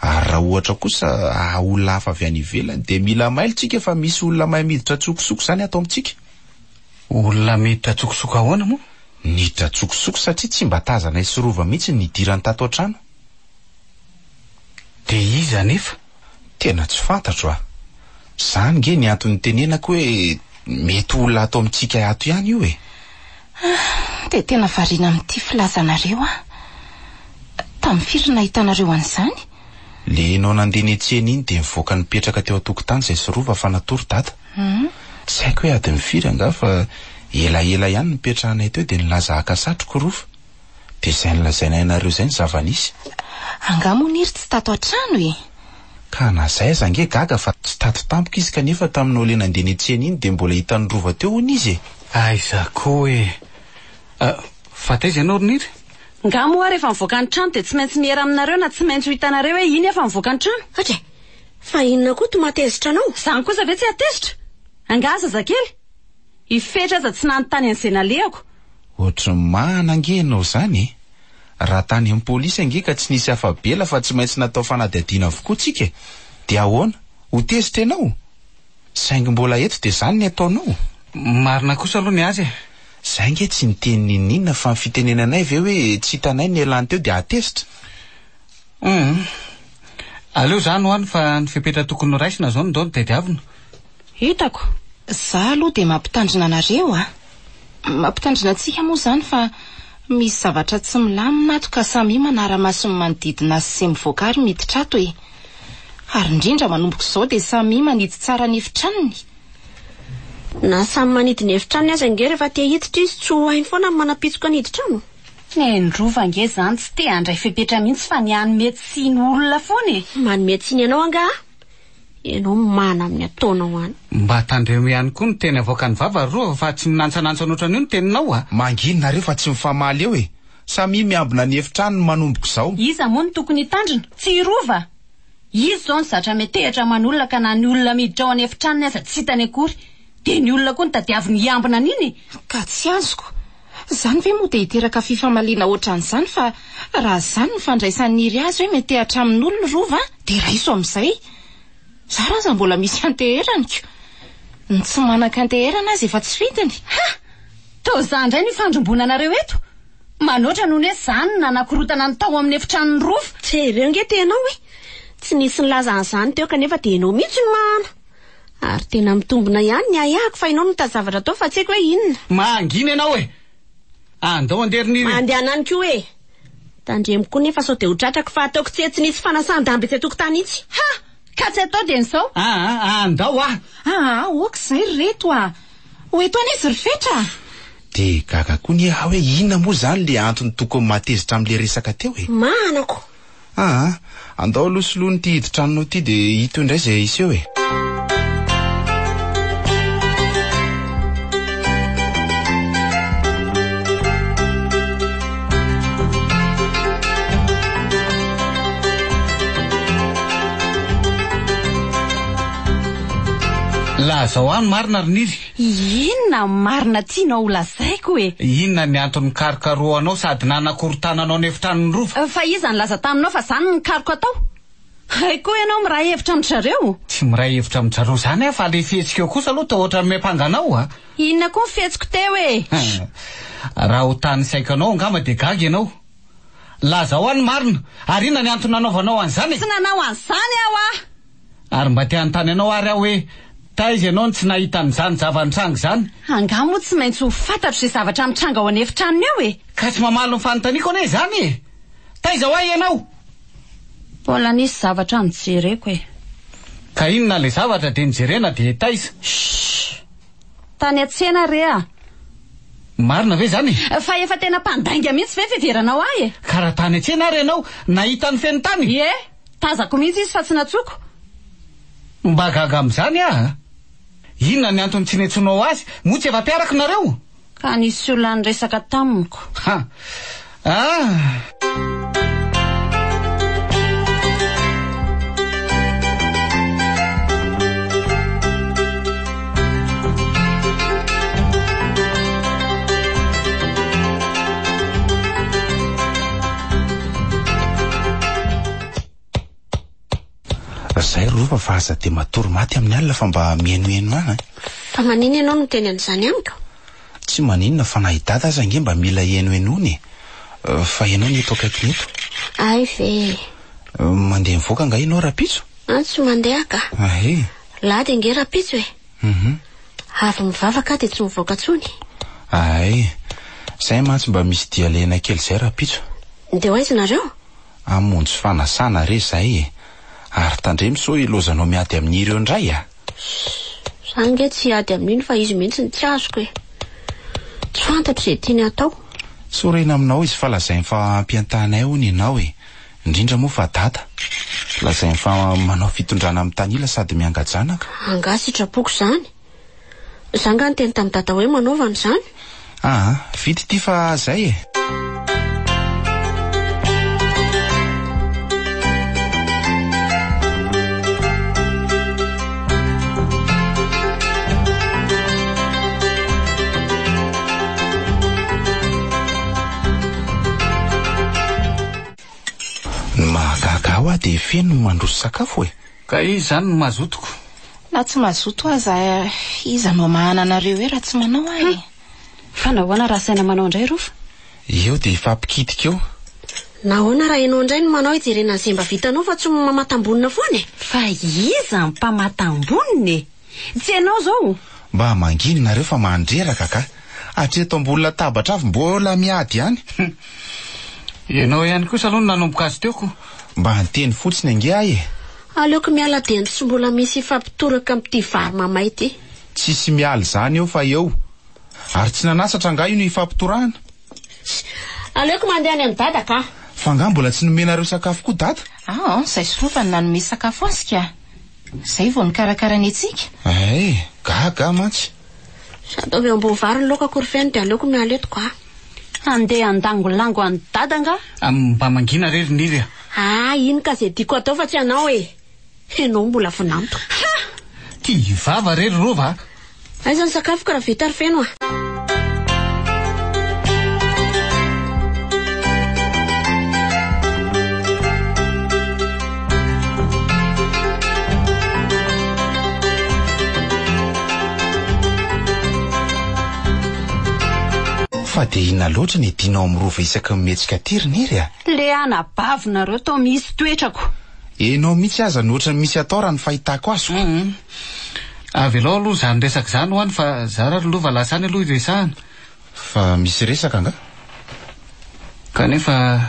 Speaker 4: Ary raha ohatra kosa olona hafa avy any ivelany de mila mailitsika fa misy olona mahay miditra tsokosoko zany atao amintsika.
Speaker 6: Olona miditra tsokosoko ahoana moa?
Speaker 4: Miditra tsokosoko satria tsy mba tazana isirova mihitsy nidirany tato an-trano.
Speaker 6: De iza nefa?
Speaker 4: Tena tsy fantatro a. Zany nge ny antony tenenako hoe mety olona atao amintsika ato ihany io e.
Speaker 5: De tena variana amin'ity filazanareo a. Tamin'ny firy nahitanareo an'izany?
Speaker 4: Le nao nandeha niantsena iny de mivoaka nipetraka teo an-tokotany zay sirova fa natory data. Tsy haiko hoe adiny firy anga fa elaela ihany nipetrahanay teo de nilaza akasatroko rofa. De zay nilazainay anareo zay ny zava-nisy.
Speaker 5: Angamoniry tsy tato an-trano e.
Speaker 4: Ka na zay zange gaga fa tsy tato tampoka izy kanefa taminao le nandeha niantsena iny de mbola hitan'ny rova teo hono izy e.
Speaker 6: Aiza koa e. Fa taiza ianao Roniry?
Speaker 2: Nga moa rehefa mivoaka ny trano de tsy maintsy miera aminareo na tsy maintsy ho hitanareo hoe iny efa mivoaka ny trano.
Speaker 1: Atre, fa inona koa tomatezitra anao?
Speaker 2: Zany kosa ve tsy atezitra? Angaza zakely? Ifetra aza tsy nanontany an'izay nalehako.
Speaker 4: Ohatry manangenao zany e. Raha tany amin'ny polisy ange ka tsy nisy afabela fa tsy maintsy natao fanadihadiana avokoa tsika. De ahoana? Ho tezitra ianao? Saingy mbola eto de zany ny ataonao.
Speaker 6: Marina kosa aloha ny azy.
Speaker 4: Zay nge tsy niteny ninona fa fitenenanay ve hoe tsy hitanay ny elany teo de atezitra.
Speaker 6: Aleo zany hoany fa ny fepetra tokony raisina zao ny dao ny tediavina.
Speaker 2: Hitako.
Speaker 5: Za aloha de mampitandrina anareo a. Mampitandrina antsika moa zany fa misy zavatra tsy milamina ato ka samy manara-maso ny manodidina azy sy mivoaka ary miditra ato e. Ary indrindra manomboko izao de samy maniditra tsara ny efitranony.
Speaker 1: Na samy manidina efitrano azy ange rehefa te hiditra izy tsy ho hainy foana ny manapitsoka ny hiditrano.
Speaker 2: Ndrova ange zany tsy te handray fepetra mihitsy fa ny anome tsiny olona foana e.
Speaker 1: Manome tsiny ianao anga? Ianao mana amin'ny ataonao any.
Speaker 6: Mba tandremo ihany koa ny teny avoaka ny vava roa fa tsy minantsanantsa ohatran'io ny teninao a.
Speaker 4: Manginona rehefa tsy mifamaly eo e. Samy miambina ny efitrano ny manomboko izao.
Speaker 2: Iza moa ny tokony hitandrina? Tsy rova. Izy zao ny zatra metehatra aman'olona ka na ny olona miditra ao any efitranony aza tsy hitany akory. De ny olona koa ny tadiaviny iambina niny.
Speaker 5: Ka tsy azoko. Zany ve moa de hiteraka fifamaliana ohatran'izany fa raha zany ny fandraisan'ny iry azy hoe metehatra amin'olona rova de raiso amin'izay. Za raza mbola misy anteheraniko. Ny tsy manan-kanteherana azy efa tsy fitany.
Speaker 2: To za ndray ny fandrombonanareo eto. Manoatra noho hoe zany nanakorotana ny tao amin'ny efitran'ny rova.
Speaker 1: Jereo nge tenao hoe tsy nisy nilaza an'izany teo kanefa de ianao mihitsy ny mahana. Ary tena mitombona ihany ny ayako fa ianao nitazavatra tao fa tsy haiko hoe inona.
Speaker 6: Mangina ianao e. Andao anderiny.
Speaker 1: Mandehanany koa e. Tandremoko nefa sao de ho tratrako fa ataoko tsy nisy fanasan-damby etsy tokotany itsy.
Speaker 2: Ka tsy atao de nizao.
Speaker 6: Andao
Speaker 5: ok zay reto a. Oeto any izy rifetra.
Speaker 4: De gaga koa ny hoe inona moa zany le antony tokony matezitra amin'le resaka teo e.
Speaker 1: Manako.
Speaker 4: Andao aloha soloa ny ty hiditranonao ty de hito indray zay iseho e.
Speaker 6: Laza ho any marina Roniry.
Speaker 2: Inona marina tianao ho lazaiko e.
Speaker 6: Inona ny antony karokaroanao sady nanakorontananao ny efitranony rova.
Speaker 2: Fa iza ny laza taminao fa zany ny karoko atao. Hay koa ianao miray hevitra amin'zareo?
Speaker 6: Tsy miray hevitra amin'zareo zany fa le fihetsika eo kosa aloha ohatran'ny mepangana a.
Speaker 2: Inona koa ny fihetsiko teo e?
Speaker 6: Raha ho tany saikanao angamba de gaga ianao. Laza ho any marina, ary inona ny antony nanaovanao an'izany?
Speaker 2: Tsy nanao an'izany aho
Speaker 6: Ary mba te hanontany anao ary aho hoe taiza ianao no tsy nahita an'izany zava-nitranga zany?
Speaker 2: Angamba moa tsy maintsy ho fantatro izay zavatra mitranga ao an'efitranony eo e.
Speaker 6: Ka tsy mamalo ny fanontaniako anie zany e. Taiza ho ay ianao?
Speaker 2: Mbola nisy zavatra nijereko e.
Speaker 6: Ka inona le zavatra de nijerena de taiza?
Speaker 2: Tany an-tsena re a.
Speaker 6: Marina ve zany?
Speaker 2: Fa efa tena mpandainga mihitsy ve fiveranao ahy e?
Speaker 6: Ka raha tany an-tsena ary ianao nahita ny feno tany?
Speaker 2: Ie, tazako mihitsy izy fa tsy natsoko.
Speaker 6: Mba gaga amin'izany a? Inona ny antony tsy netsoinao azy? Moa tsy efa mpiaraka nareo?
Speaker 2: Ka nisy olona niresaka tamiko.
Speaker 4: Zay rova fa aza de matory maty amin'ny alina fa mba mienoeno any.
Speaker 1: Fa manina ianao no teny an'izany amiko?
Speaker 4: Tsy maninona fa nahidata aza nge mba mila enoenony. Fa ianao ny eto akaiky neto.
Speaker 1: Ay ve.
Speaker 4: Mandeha mivoaka nga ianao rapitso?
Speaker 1: Tsy mandeha ka.
Speaker 4: Ahe.
Speaker 1: Lady nge rapitso e. Avy mivavaka de tsy mivoaka tsony.
Speaker 4: Ay. Zay mantsy mba misy dia lena kely zay rapitso.
Speaker 1: De hoaizy nareo?
Speaker 4: Amonjy fanasana re zay e. Ary tandremy so ilozanao miady amin'ireo indray a.
Speaker 1: Zany nge tsy ady amin'iny fa izy mihitsy ny tsy azoko e. Tsy fantatro izay tiany atao.
Speaker 4: Sorena aminao izy fa lazainy fa ampiantanay hony ianao e. Indrindra moa fa data. Lazainy fa manao fitondrana amin'ny tanila sady miangajanaka.
Speaker 1: Anga sitrapoko zany. Zanga ny teny tamin'ny data hoe manaovana zany.
Speaker 4: Vity ty fa zay e. Mahagaga ao de feno mandroso sakafo e.
Speaker 6: Ka izy zany no mazotoko.
Speaker 5: Na tsy mazoto aza iza no mahana anareo hoe raha tsy manao ahy.
Speaker 2: Fa nahoana raha saina manao indray Rofa?
Speaker 4: Eo de ifampikitika eo.
Speaker 1: Nahoana raha ianao indray no manao hijerena izay mba vitanao fa tsy mamatam-bonina foana e.
Speaker 2: Fa iza ny mpamatam-bonina e? Tsy ianao zao?
Speaker 4: Mba manginy nareo fa mandreraka ka. Hatreto ambony latabatra avy mbola miady ihany.
Speaker 6: Ianao ihany kosa aloha nanomboka azy teoko.
Speaker 4: Mba anteny fotsiny ange ahy e.
Speaker 1: Aleoko miala deny tsy mbola misy fampitoraka amin'ity vary mamay ty.
Speaker 4: Tsisy miala zany eo fa eo. Ary tsy nanasatra nga io ny fampitorahana.
Speaker 1: Aleoko mandeha any amin'ny dada ka.
Speaker 4: Fa nga mbola tsy nomenareo sakafo koa dada?
Speaker 5: Zay sorova ny nanome sakafo azy ka. Zay vao nikarakara ny etsika.
Speaker 4: Gaga mantsy.
Speaker 1: Sady avy ambony vary ny laoka korofeny de aleoko miala eto ka.
Speaker 2: Andeha andangolango any dada nga?
Speaker 6: Mba mangina rery niry.
Speaker 1: Ino ka zay diako atao fa tsy anao e. Enao mbola vonanto.
Speaker 6: Ty vava rery rova.
Speaker 1: Aiza ny sakafo ka raha vita ary feno a.
Speaker 4: Fa de ina loatra ny dinao mirova isaka mihetsika tiriniry a.
Speaker 2: Le anabavonareo tao misy toetrako.
Speaker 4: Enao mihitsy aza ny ohatran'ny misy atao raha ny fahitako azo.
Speaker 6: Avelao aloha zany resaka zany hoany fa zara lova lasany aloha iresahana.
Speaker 4: Fa misy resaka nga?
Speaker 6: Kanefa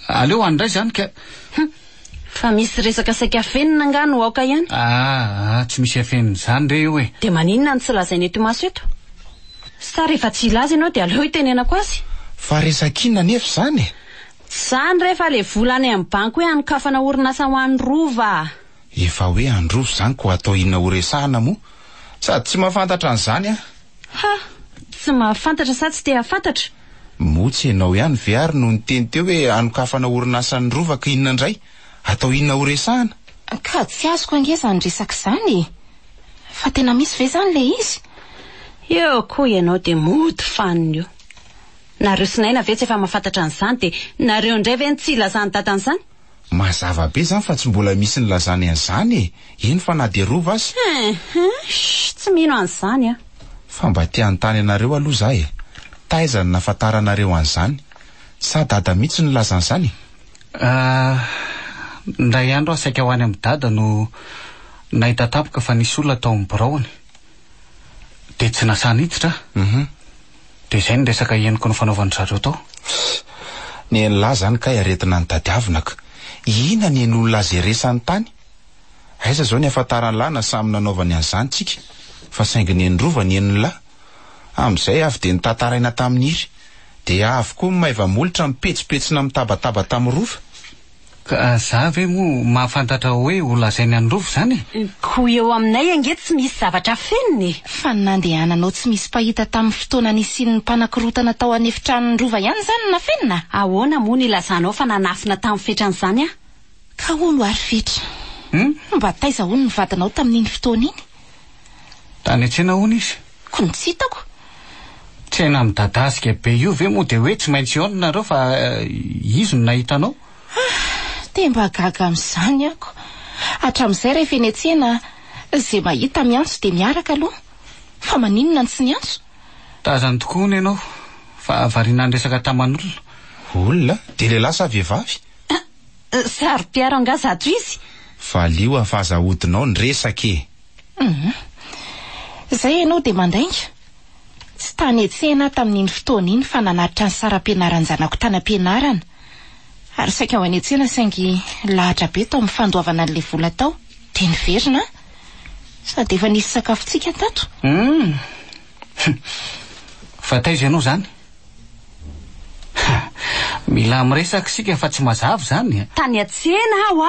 Speaker 6: aleo andray zany ka.
Speaker 2: Fa misy resaka saika fenina nga no aoka ihany.
Speaker 6: Tsy misy afenina zany re io e.
Speaker 2: De maninona ny tsy lazainy eto maso eto? Sa rehefa tsy ilaza ianao de aleo itenenako azy.
Speaker 4: Fa resakinona nefa zany e.
Speaker 2: Zany rehefa le volany amin'ny banky hoe anokafana orinasa ho an'ny rova.
Speaker 4: Efa hoe androvo zany ko atao inona horesahana moa. Sady tsy mahafantatra an'izany a.
Speaker 2: Tsy mahafantatra sa tsy te hafantatra?
Speaker 4: Motsy ianao ihany ve ary no niteny teo hoe anokafana orinasa ny rova ka inona indray? Atao inona horesahana?
Speaker 5: Ka tsy azoko ange zany resaka zany. Fa tena misy ve zany le izy?
Speaker 2: Eo koa ianao de mody faniny io. Nareo sinaina ve tsy efa mahafantatra an'izany de nareo indray ve tsy ilazany dadan'izany?
Speaker 4: Mazava be zany fa tsy mbola misy ny lazany an'izany iny fa na de rova azy
Speaker 2: tsy mino an'izany
Speaker 4: fa mba te-hanontany anareo aloha zaho taiza ny nafantaranareo an'izany sa dada mihitsy ny lazan'izany
Speaker 6: ndray andro aho saika ho any amin'ny dada no nahita tapoka fa nisy olona tao amin'ny biraony de tsy nasana hiditra de zay ny resaka henoko ny fanaovan'ny zareo tao
Speaker 4: ny en'lahy zany kay aretina ny dadiavinaka ina ny en'olona azy resany tany aiza zao ny afantarany lahy na samy nanaovany an'izany tsika fa saingy ny en'rova ny en'lahy am'izay avy de nitantaraina tamin'ny iry de avy koa maivamolotra mipetsipetsina mitabataba tamin'ny rova
Speaker 6: ka za ve mo mahafantatra hoe olazainy any rova zany
Speaker 2: ko eo aminay ange tsy misy zavatra feniny
Speaker 5: fa nandehananao tsy misy pahita tamin'ny fotoana nisy ny mpanakorotana tao anefitran'ny rova ihany zany na fenina
Speaker 2: ahoana moa ny lazanao fa nanafina tamin'ny fetran'izany
Speaker 5: ka hono ary fetra mba taiza hono ny vadinao tamin'iny fotoana iny
Speaker 6: tany atsena hono izy
Speaker 5: ko tsy hitako
Speaker 6: tsy haina midadasika be io ve moa de hoe tsy maintsy eo nareo fa izy no nahitanao
Speaker 5: de mba gaga amin'izany ako hatramin'izay rehefa eny an-tsena zay mahita miantso de miaraka aloha fa maninona ny tsy niantso
Speaker 6: tazany tokoa ny ianao fa variana ny resaka taman'olona
Speaker 4: olona de lehilahy sa vehivavy
Speaker 2: sary-piaro angazato izy
Speaker 4: fa lio afazahodinao ny resake
Speaker 5: zay ianao de mandainga tsy tany an-tsena tamin'iny fotoana iny fa nanatitra ny saram-pianarany zanako tany am-pianarana ary saika ao any an-tsena saingy lahatra be tao amin'ny fandoavana an'ilay vola tao de niverina sady efa nisy sakafontsika tato
Speaker 6: fa taiza ianao zany mila miresaka sika fa tsy mazava zany
Speaker 2: tany an-tsena aho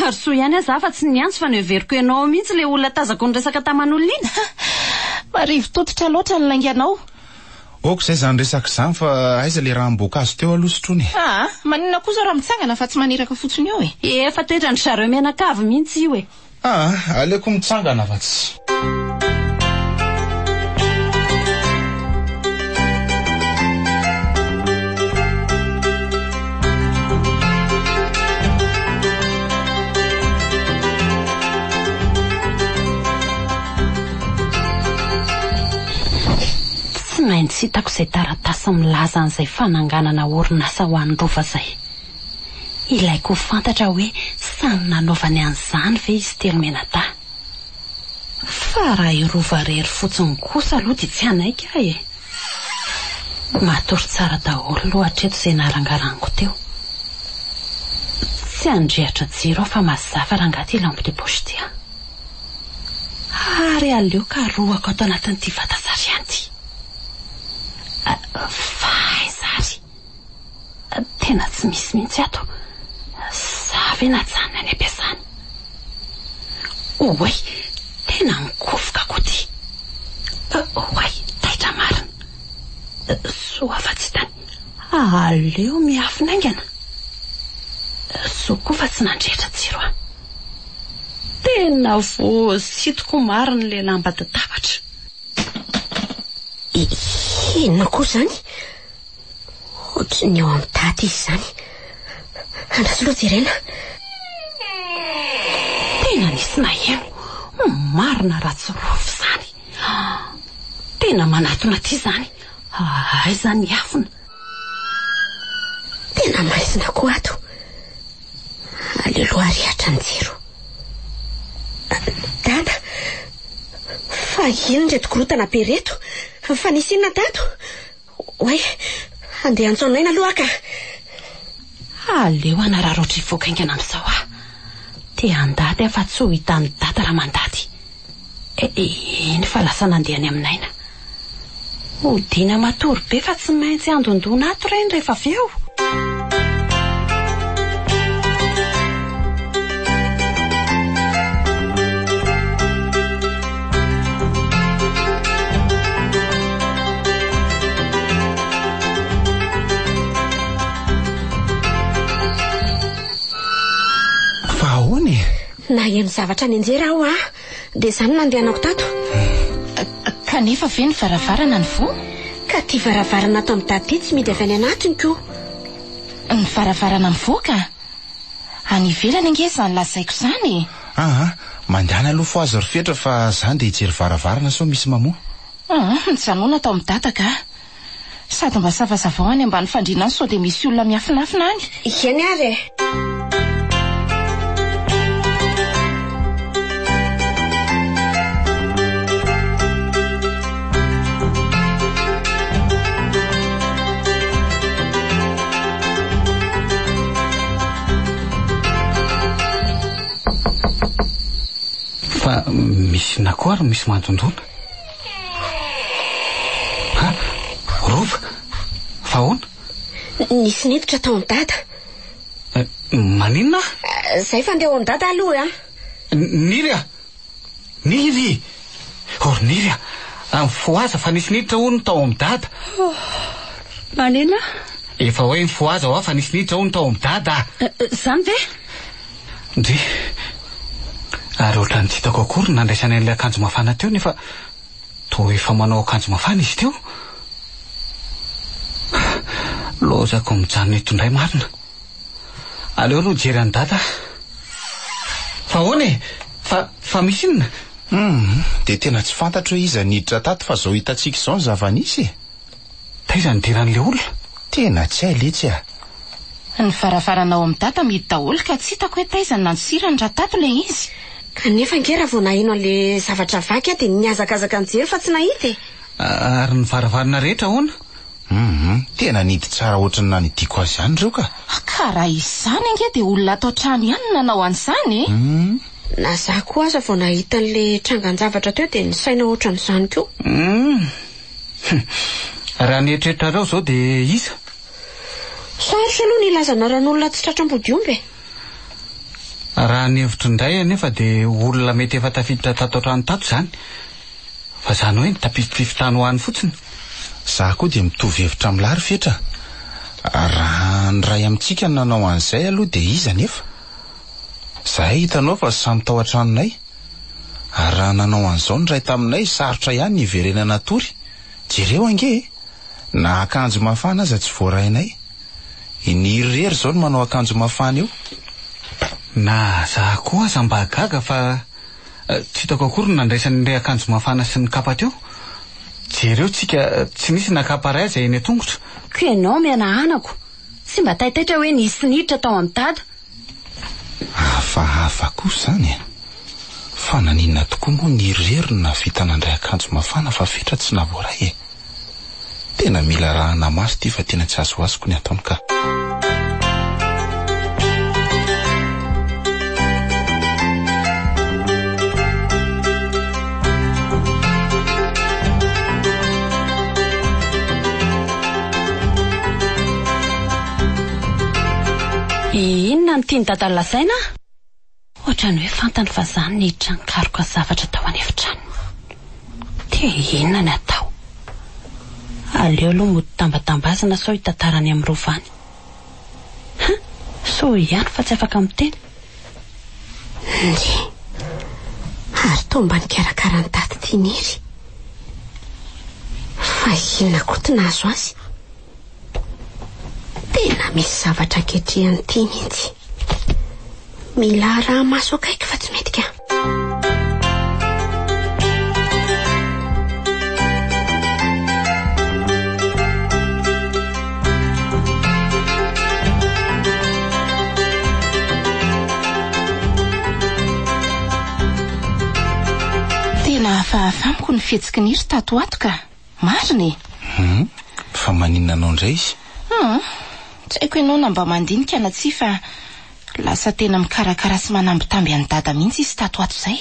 Speaker 2: ary soa ihany aza fa tsy niantso fa neveriko ianao mihitsy le olona tazako ny resaka taman'olona iny
Speaker 5: marivo tototra loatra ny lainganao
Speaker 4: oko zay zany resaka zany fa aiza le raha mboankazo teo aloha sotrony
Speaker 5: maninona kosa raha mitsangana fa tsy maniraka fotsiny eo
Speaker 2: efa toetra ny zareo menakavy mihitsy io
Speaker 4: aleko mitsangana fa tsy
Speaker 2: maintsy hitako izay taratasy milaza an'izay fananganana orinasa ho an'ny rova zay ilaiko ho fantatra hoe samy nanaovany an'izany ve izy telomena-ta fa raha irova rery fotsiny kosa aloha dia tsy anaika matory tsara daholo lohatreto izay narangaraniko teo tsy andrehatra jiro aho fa mazava raha angaty lampe de poche ty ary aleo ka roako ato anatin'ity vatazary anty faizary tena tsy misy mihitsy ato zavy natsanina any ampiasany oay tena nikofoka ko ty oay taitra marina soa fa tsy tany aleo miafinaingana so koa fa tsy nandrehitra jiro tena voasitoko marina le lamba tatavatra
Speaker 1: inona koa zany ohatrany eo amin'ny taty izy zany andraso loha jerena
Speaker 2: tena nisy naheno marina ratsy rofo zany tena manatona ty zany aiza ny afona
Speaker 1: tena maizina koa ato aleloha rehatra ny jiro dada fa ino ndre tokorotana be reto fa nisy inona tato oay andeha antsoinaina aloha ka
Speaker 2: aleo anaraha roatra ivoakaingana amin'izao te andady afa tsy ho hitan'ny data raha mandady iny fa lasa nandeha any aminaina hodina matory be fa tsy maintsy andondona ato reny rehefa avy eo
Speaker 1: na eno zavatra ny anjera aho dia izany nandehanako tato
Speaker 5: kanefa ve ny varavarana ny vo
Speaker 1: ka ty varavarana ato amin'ny daty tsy midy avy any anatiny ko
Speaker 5: ny varavarana ny vo ka Any ivelany ange zany lazaiko zany.
Speaker 4: Mandehana aloha fo azo rifetra fa zany de hijery varavarana sao misy mamoa.
Speaker 5: Mijanona atao amin'ny data ka. Sady mba savazavao any ambany fandriana any sao de misy olona miafinafina any.
Speaker 1: Ikeny ary.
Speaker 6: Fa misy nakoary misy mandondona. Rova, fa hoana?
Speaker 1: Nisy niditra tao amin'ny dada.
Speaker 6: Maninona?
Speaker 1: Zay fandeha ao amin'ny dada aloha
Speaker 6: Niry a! Niry! Niry a! Amin'ny foaza fa nisy niditra hono tao amin'ny dada.
Speaker 2: Maninona?
Speaker 6: Efa hoe ny foaza fa nisy niditra hono tao amin'ny dada.
Speaker 2: Zany ve?
Speaker 6: Ndry. Ary ohatrany tsy hitako akory nandraisany an'ilay akanjo mafana teo nefa toa efa manao akanjo mafana izy teo. Lozako mijanona eto indray marina. Aleo aloha jery any dada. Fa hoane? Fa misy inona?
Speaker 4: De tena tsy fantatro hoe iza niditra tato fa zao hitantsika izao ny zava-nisy.
Speaker 6: Taiza nidiran'ilay olona?
Speaker 4: Tena tsy hay letsy a.
Speaker 5: Ny varavaranao amin'ny data midy daholo ka tsy hitako hoe taiza nanosirany raha tato le izy.
Speaker 1: Kanefa nge raha vao nahino an'le zavatra vaky de niazakazaka nijery fa tsy nahita.
Speaker 6: Ary ny varavarana rehetra hoana?
Speaker 4: Tena nidy tsara ohatrany nanidiko azy ihany reo ka.
Speaker 5: Karaha izany ange de olona atao trano ihany nanao an'izany.
Speaker 1: Na za koa aza vao nahita an'le trangan-javatra teo de nisaina ohatran'izany koa.
Speaker 6: Raha nieritreretrareo zao de iza?
Speaker 1: Sarotra aloha nilazana ran'olona tsy tratram-bodiomby.
Speaker 6: Raha ny hevitro indray nefa de olona mety efa tafiditra tato trano tato zany. Fa zany hoe tapifitrano ho any fotsiny.
Speaker 4: Za koa de mitovy hevitra amin'ny lary fetra. Raha ny ray amintsika nanao an'izay aloha de iza nefa. Zahay hitanao fa samy tao an-tranonay. Ary raha nanao an'izao ny ray taminay sarotra ihany ny iverenana tory. Jereo ange. Na akanjo mafana aza tsy voarainay. Inirery zao no manao akanjo mafana eo.
Speaker 6: Na za koa aza mba gaga fa tsy hitako akory nandraisan'ilay akanjo mafana sy ny kapa teo. Jereo tsika tsy nisy nakapa ray aza eny an-tongotra.
Speaker 2: Ko ianao mianahanako. Tsy mba taitaitra hoe nisy niditra tao amin'ny dada.
Speaker 4: Hafa kosa zany. Fa naninona tokoa moa ny irery na vita nandray akanjo mafana fa fetra tsy navoray. Tena mila rahana maso ty fa tena tsy azo azoko ny ataony ka.
Speaker 2: Inona ny tiany dada lazaina? Ohatrany hoe fantany fa zany niditra nikaroka zavatra tao any efitrano. Te inona ny atao? Aleo aloha mody tambatambazana sao hitantarany amin'ny rovany. So ihany fa tsy afaka miteny.
Speaker 1: Ary tomba nikarakara ny daty tiniry. Fa inona koa ty nahazo azy? Tena misy zavatra ketrehany ty mihitsy. Mila raha maso akaiky fa tsy mety ka.
Speaker 5: Tena afahafamiko ny fihetsiky niry tato ato ka. Mariny.
Speaker 4: Fa maninona anao indray izy?
Speaker 5: Tsy haiko ianao na mba mandinika na tsy fa lasa tena mikarakara sy manambitamby any dada mihitsy izy tato ato zay.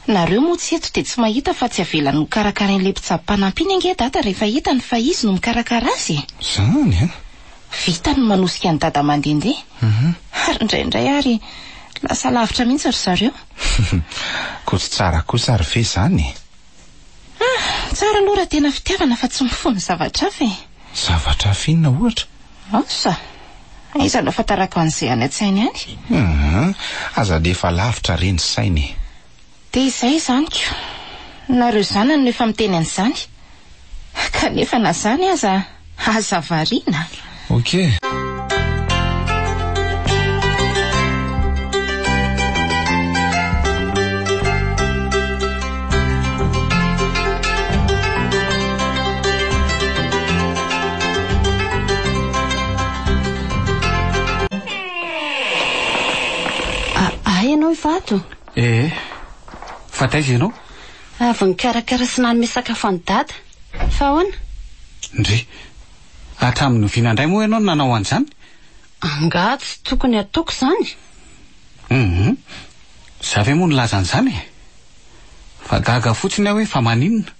Speaker 5: Nareo moa tsy eto de tsy mahita fa tsy avelany mikarakara an'ilay mpitsabo-panampiny ange dada rehefa hitany fa izy no mikarakara azy.
Speaker 4: Zany
Speaker 5: Vita ny manosika ny dada mandendeha. Ary indraindray ary lasa lavitra mihitsy ry zareo.
Speaker 4: Ko tsy tsara kosa ary ve zany?
Speaker 5: Tsara aloha raha tena fitiavana fa tsy mifono zavatra hafa.
Speaker 4: Zavatra finna ohatra?
Speaker 5: Asa. Iza no fatarako an'izay any an-tsainy any?
Speaker 4: Aza de efa lavitra reny sainy.
Speaker 5: De izay zany ko. Nareo zanany no efa miteny an'izany. Kanefa na zany aza variana.
Speaker 4: Okay.
Speaker 6: Fa taiza ianao?
Speaker 2: Avy nikarakara sy nany misakafo any dada. Fa ahoana?
Speaker 6: Ndry, hatramin'ny vinandray moa ianao nanao an'izany?
Speaker 2: Anga tsy tokony ataoko izany.
Speaker 6: Za ve moa nilaza an'izany e? Fa gaga fotsiny aho hoe fa maninona.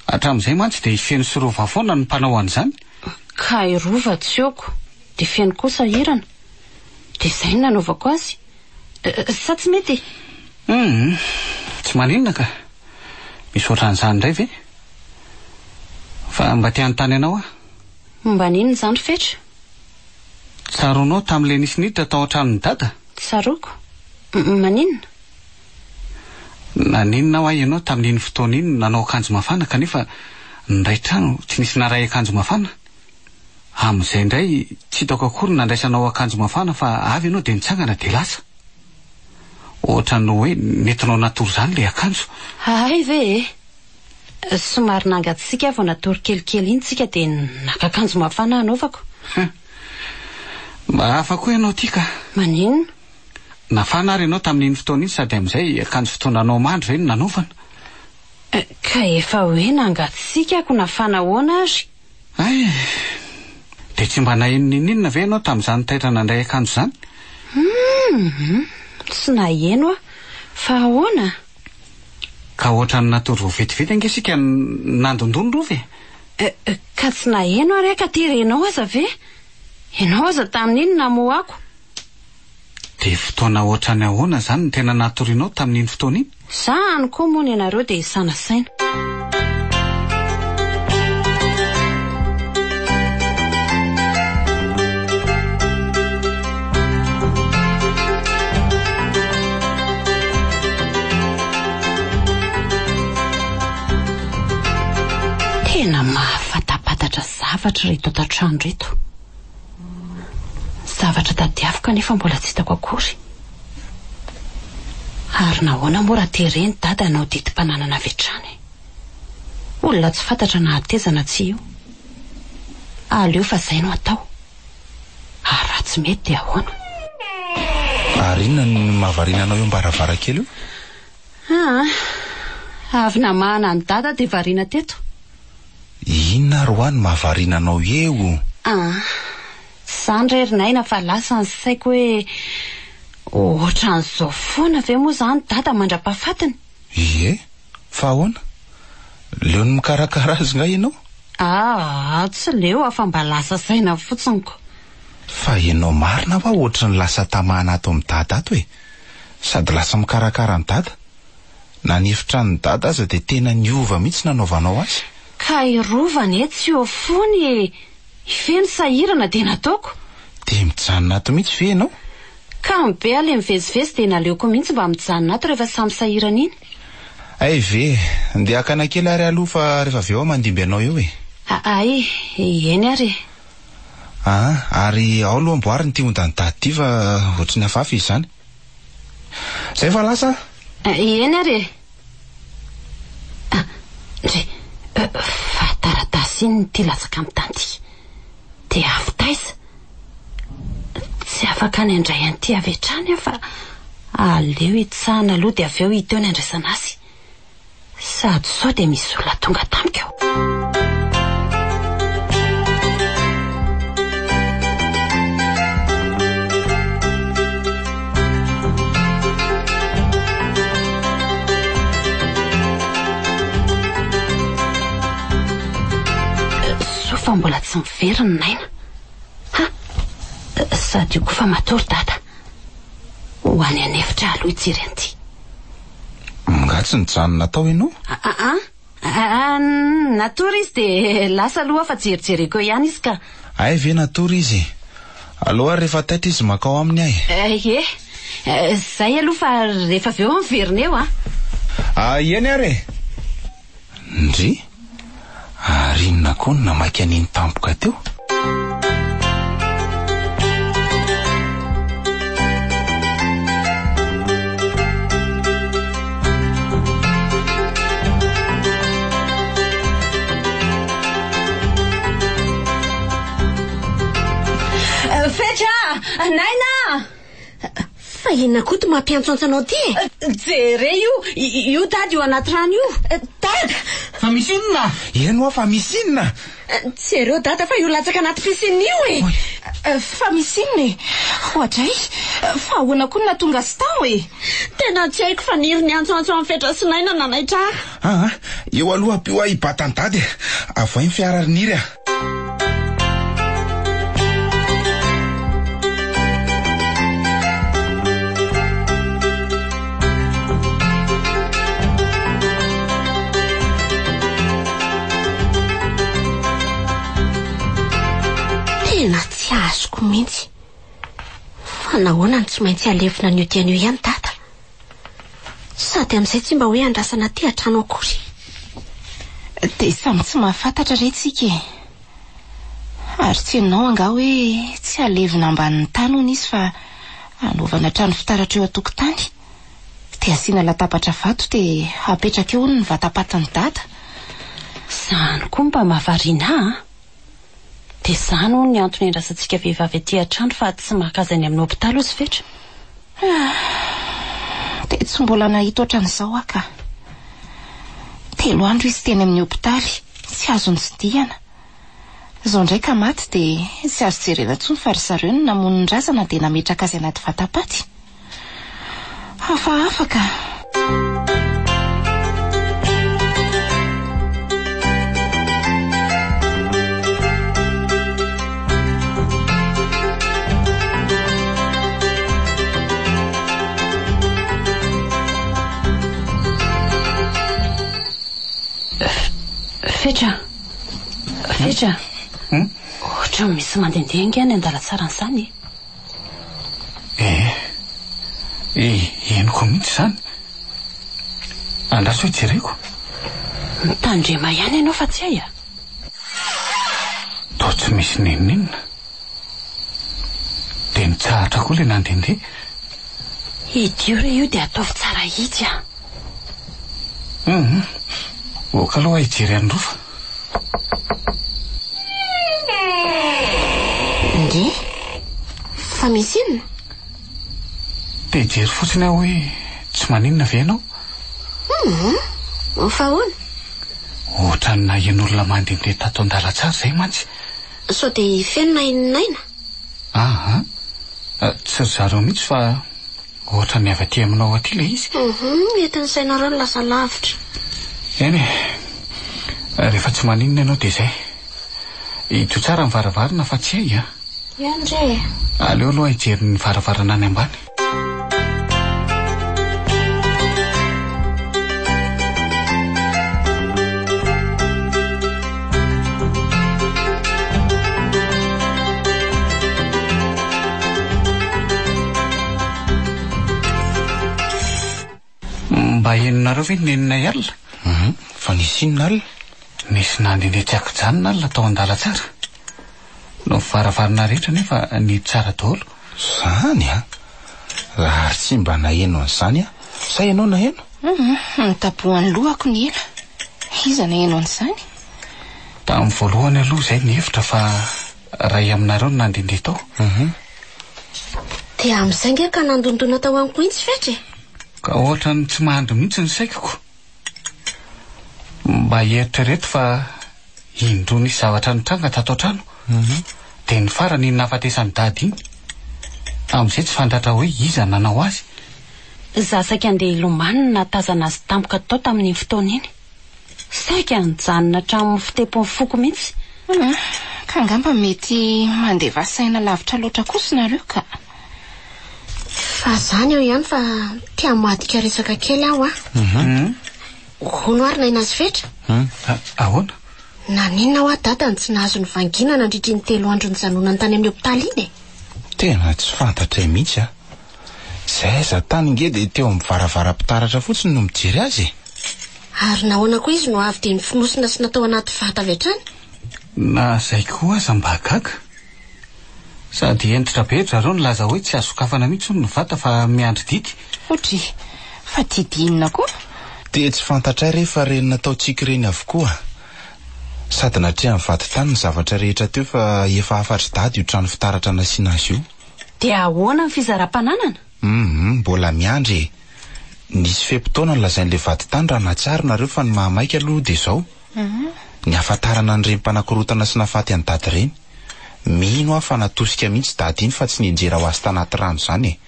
Speaker 6: Hatramin'izay mantsy dia feno sy rova foana ny mpanao an'izany.
Speaker 2: Ka irova tsy eoko, dia feno kosa hirana. Dia izay no nanaovako azy. Sa tsy mety?
Speaker 6: Tsy maninona ka. Misy ohatran'izany indray ve? Fa mba te hanontany anao aho.
Speaker 2: Mba ninona izany fetra?
Speaker 6: Tsaroanao tamin'ilay nisy niditra tao an-tranon'ny dada?
Speaker 2: Tsaroako? Maninona?
Speaker 6: Naninona ho ahy ianao tamin'iny fotoana iny nanao akanjo mafana kanefa ndray trano tsy nisy naray akanjo mafana. Amin'izay indray tsy hitako akory nandraisanao akanjo mafana fa avy ianao dia nitsangana dia lasa. Ohatran'ny hoe nentinao natory izany ilay akanjo.
Speaker 2: Ay ve? Somary nangatsika vao natory kelikely iny tsika dia naka-akanjo mafana anaovako.
Speaker 6: Mba hafa koa ianao tia ka.
Speaker 2: Maninona?
Speaker 6: Nafana ary ianao tamin'iny fotoana iny sady amin'izay akanjo fitondranao mandry ve no nanaovana.
Speaker 2: Ka efa hoe nangatsika ako nafana ahoana ary?
Speaker 6: Ay, dia tsy mba nahenin'inona ve ianao tamin'izany taitra nandray akanjo izany?
Speaker 2: Tsy naheno aho, fa ahoana?
Speaker 6: Ka ohatran'ny natory vao vetivety angesika nandondony rova e?
Speaker 2: Ka tsy naheno ary ka terenao aza ve? Ianao aza tamin'iny namoako.
Speaker 6: Dia fotoana ohatrany ahoana izany no tena natorianao tamin'iny fotoana iny?
Speaker 2: Sahany koa moa ny ianareo dia isana saina. Tena mahafatapatatra zavatra reto an-trano reto. Zavatra tadiaviko nefa mbola tsy hitako akory. Ary nahoana moa raha tereny dada anao didim-pananana avy hatrany. Olona tsy fantatra na hatezana tsy io. Aleo fa izay no atao. Ary raha tsy mety dia ahoana?
Speaker 4: Ary inona no mahavariana anao eo am-baravarakely io?
Speaker 2: Avy namahana ny dada dia variana teto.
Speaker 4: Inona ro any mahavariana anao eo?
Speaker 2: Izany rerinaina fa lasa ny saiko hoe ohatran'izao foana ve moa izany dada mandra-pahafatiny?
Speaker 4: Ie, fa ahoana? Leo ny mikarakara azy nga ianao?
Speaker 2: Tsy leo afa mba lasa saina fotsiny ko.
Speaker 4: Fa ianao marina va ohatra ny lasa tamahana ato amin'ny dada ato e? Sady lasa mikarakara ny dada? Na ny efitran'ny dada aza dia tena niova mihitsy nanaovanao azy.
Speaker 2: Ka irovany tsy eo foany e. Ifeny sahirana dia nataoko.
Speaker 4: Dia mijanona ato mihitsy ve ianao?
Speaker 2: Ka mibe ale mivezivezy dia naleoko mihitsy mba mijanona ato rehefa samy sahirana iny.
Speaker 4: Ay ve, ndia hakana kely ary aloha fa rehefa avy eo mandimby anao eo e.
Speaker 2: Ay, eny ary.
Speaker 4: Ary ao aloha amboariny ty ondany dady ty fa ohatriny hafafa izany. Zay fa lasa?
Speaker 2: Eny ary. Fa taratasy iny ty latsaka amin'ny tany ty. Dia avy taiza. Tsy afaka ny andray an'ity avy hatrany aho fa aleo hitsahana aloha dia avy eo hita eo ny andraisana azy. Sady sao dia misy olona tonga tamiko eo. Fa mbola tsy miveriny naina. Sady io koa fa matory dada. Ho any anefitra aloha ijery an'ity.
Speaker 4: Nga tsy nijanona tao ianao?
Speaker 2: Natory izy dia lasa aloha fa jerijereko ihany izy ka.
Speaker 4: Ay ve natory izy? Aloha rehefa taitra izy makao aminy ahy.
Speaker 2: Zay aloha fa rehefa avy eo miveriny eo
Speaker 4: Eny ary. Ndry? Ary inona koa no namaky an'iny tampoka teo?
Speaker 2: Fetra! Naina!
Speaker 1: Fa inona koa to mampiantsoantsanao ty
Speaker 2: jere io dady io anaty rano io
Speaker 1: dada
Speaker 6: fa misy inona
Speaker 4: eno a fa misy inona
Speaker 1: jereo dada fa io latsaka anaty fisiny io
Speaker 5: fa misy inona ohatray fa ahoana koa natonga sy tao
Speaker 1: tena tsy haiko fa niry ny antsoantso amin'ny fetrasinaina nanaitra
Speaker 4: eo aloha pio a hibatany-dady avay ny fiarariniry
Speaker 1: tena tsy azoko mihitsy fa nahoana ny tsy maintsy alevina ny odian'io ihany dada sady amin'izay tsy mba hoe andrasana ty atrano akory
Speaker 5: dia samy tsy mahafantatra retsika ary tsy enao anga hoe tsy alevina ambanin'ny tany hono izy fa anaovana trano fitaratra eo an-tokotany dia asiana latabatra vato dia apetraka eo hono ny vatapatiny dada
Speaker 2: zany koa mba mahavariana dia zany hono ny antony endrasantsika vehivavy aty an-trano fa tsy mahakazany amin'ny hopitaly ozy fetra
Speaker 5: dia tsy mbola nahita ohatran'izao aka 3 andro izy teny amin'ny hopitaly tsy azony sidihana izao ndraika maty dia tsy azo jerena intsony fa ry zareo no namono ny razana dia nametraka azy anaty vatapaty afaka
Speaker 2: fetra ohatra misy mandendeha inga ny andala-tsara n'izany
Speaker 6: eno koa mihitsy zany andraso hoe jereko
Speaker 2: mitandrema ihany ianao fa tsy ay
Speaker 6: to tsy misy ninninona dia nitsahatra koa le nandendeha
Speaker 2: idio re io dia ataovy tsara hitsy
Speaker 6: oka aloha hijery androfa
Speaker 1: nge fa misy inona
Speaker 6: dia hijery fotsiny aho hoe tsy maninona ve ianao
Speaker 1: fa hoana
Speaker 6: ohatra ny nahian'olona mandendeha tato an-dalatsara izay mantsy
Speaker 1: sao dia fenona ininaina
Speaker 6: tsy ry zareo mihitsy fa ohatra ny avy aty aminao aty le izy
Speaker 1: entiny sainareo ny lasa lavitra
Speaker 6: eny rehefa tsy maninona ianao dia izay hito tsara ny varavarana fa tsy ay
Speaker 1: iandre
Speaker 6: aleo aloha hijery ny varavarana any ambany mba henonareo ve nenina ialina
Speaker 4: fa nisy inona alina
Speaker 6: nisy nandende tsy akijanona alina tao an-dalatsara no varavarana rehetra nefa ny tsara daholo
Speaker 4: zany raha ary tsy mba naheno an'izany sa ianao naheno
Speaker 5: nitabohan'ny lohako ny ela iza naheno an'izany
Speaker 6: tamin'ny voalohany aloha izay ny hevitra fa ray aminareo no nandende tao
Speaker 1: dia amin'izay nge ka nandondona tao amiko intsy fetra
Speaker 6: ka ohatra ny tsy mahandro mihitsy ny saikako mba heritrereto fa indro nisy zavatra nitranga tato an-trano dia ny farany nafatesany dady iny amin'izay tsy fantatra hoe iza nanao azy
Speaker 2: zasaka andeha ilomany natazana azy tampoka tao tamin'ny fotoana iny saika nijanona hatramin'ny fitepony foko mihitsy
Speaker 5: ka angamba mety mandeva saina lavitra loatra kosinareo ka
Speaker 1: fa zany eo ihany fa tia madika resaka kely aho hono ary na inazy fetra
Speaker 6: ahoana
Speaker 1: naninona ho a dada ny tsy nahazo ny vanginana andritry ny 3 andro ny janonany tany amin'ny hopitaly iny
Speaker 4: tena tsy fantatra mihitsy izay za tany nge dia teo amin'ny varavaram-pitaratra fotsiny no mijery azy
Speaker 1: ary nahoana koa izy no avy dia ny finosina sy natao anaty vata avy hatrany
Speaker 6: na izay koa aza mba gaga sady endritra be zareo ny laza hoe tsy azo sokafana mihitsy ny vata fa miandry didy
Speaker 5: otry fa didinina koa
Speaker 4: dia tsy fantatray rehefa reny nataontsika ireny avokoa sady natrea ny vaty tany ny zavatra rehetra teo fa efa afatry dady io trano fitaratra nasiana azy io
Speaker 2: dia ahoana ny fizaram-pananana
Speaker 4: Mbola miandry. Nisy fepotona lazain'le vaditany raha natsiaro nareo fa ny mahamaika aloha dia izao. Ny ahafantarana an'ireny mpanakorotana sy nafaty any dady ireny. Mino aho fa natosika mihitsy dady iny fa tsy nianjera ho azy tanaty rano izany e.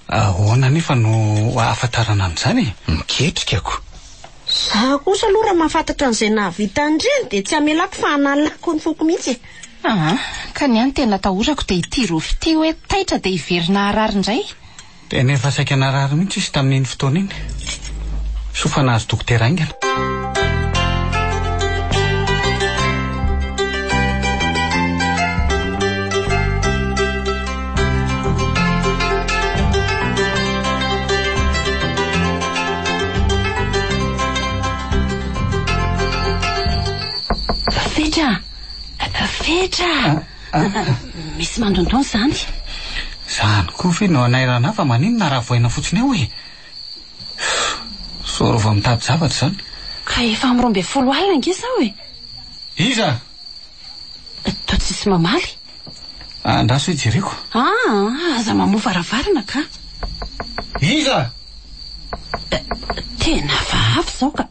Speaker 6: Ahoana nefa no ahafantarana an'izany e?
Speaker 4: Miketrikako.
Speaker 1: Zaho kosa aloha raha mahafantatra an'izay nahavita andreny dia tsy hamelako fa hanalako ny foko mihitsy e.
Speaker 5: Ka ny any tena tahorako dia ity rofy ity hoe taitra dia hiverina harary indray.
Speaker 6: Dia nefa saika narary mihitsy izy tamin'iny fotoana iny. Sofa nahazo dokotera aingana.
Speaker 2: Fetra misy mandondony zany.
Speaker 6: Zany koa fe no anairana fa maninona raha voaina fotsiny eo e. Sorova mitady zavatra zany.
Speaker 2: Ka efa 12 alina angisa hoe.
Speaker 6: Iza?
Speaker 2: Toa tsisy mamaly.
Speaker 6: Andraso jereko.
Speaker 2: Aza mamoa varavarana ka.
Speaker 6: Iza?
Speaker 2: Tena vavy zao ka.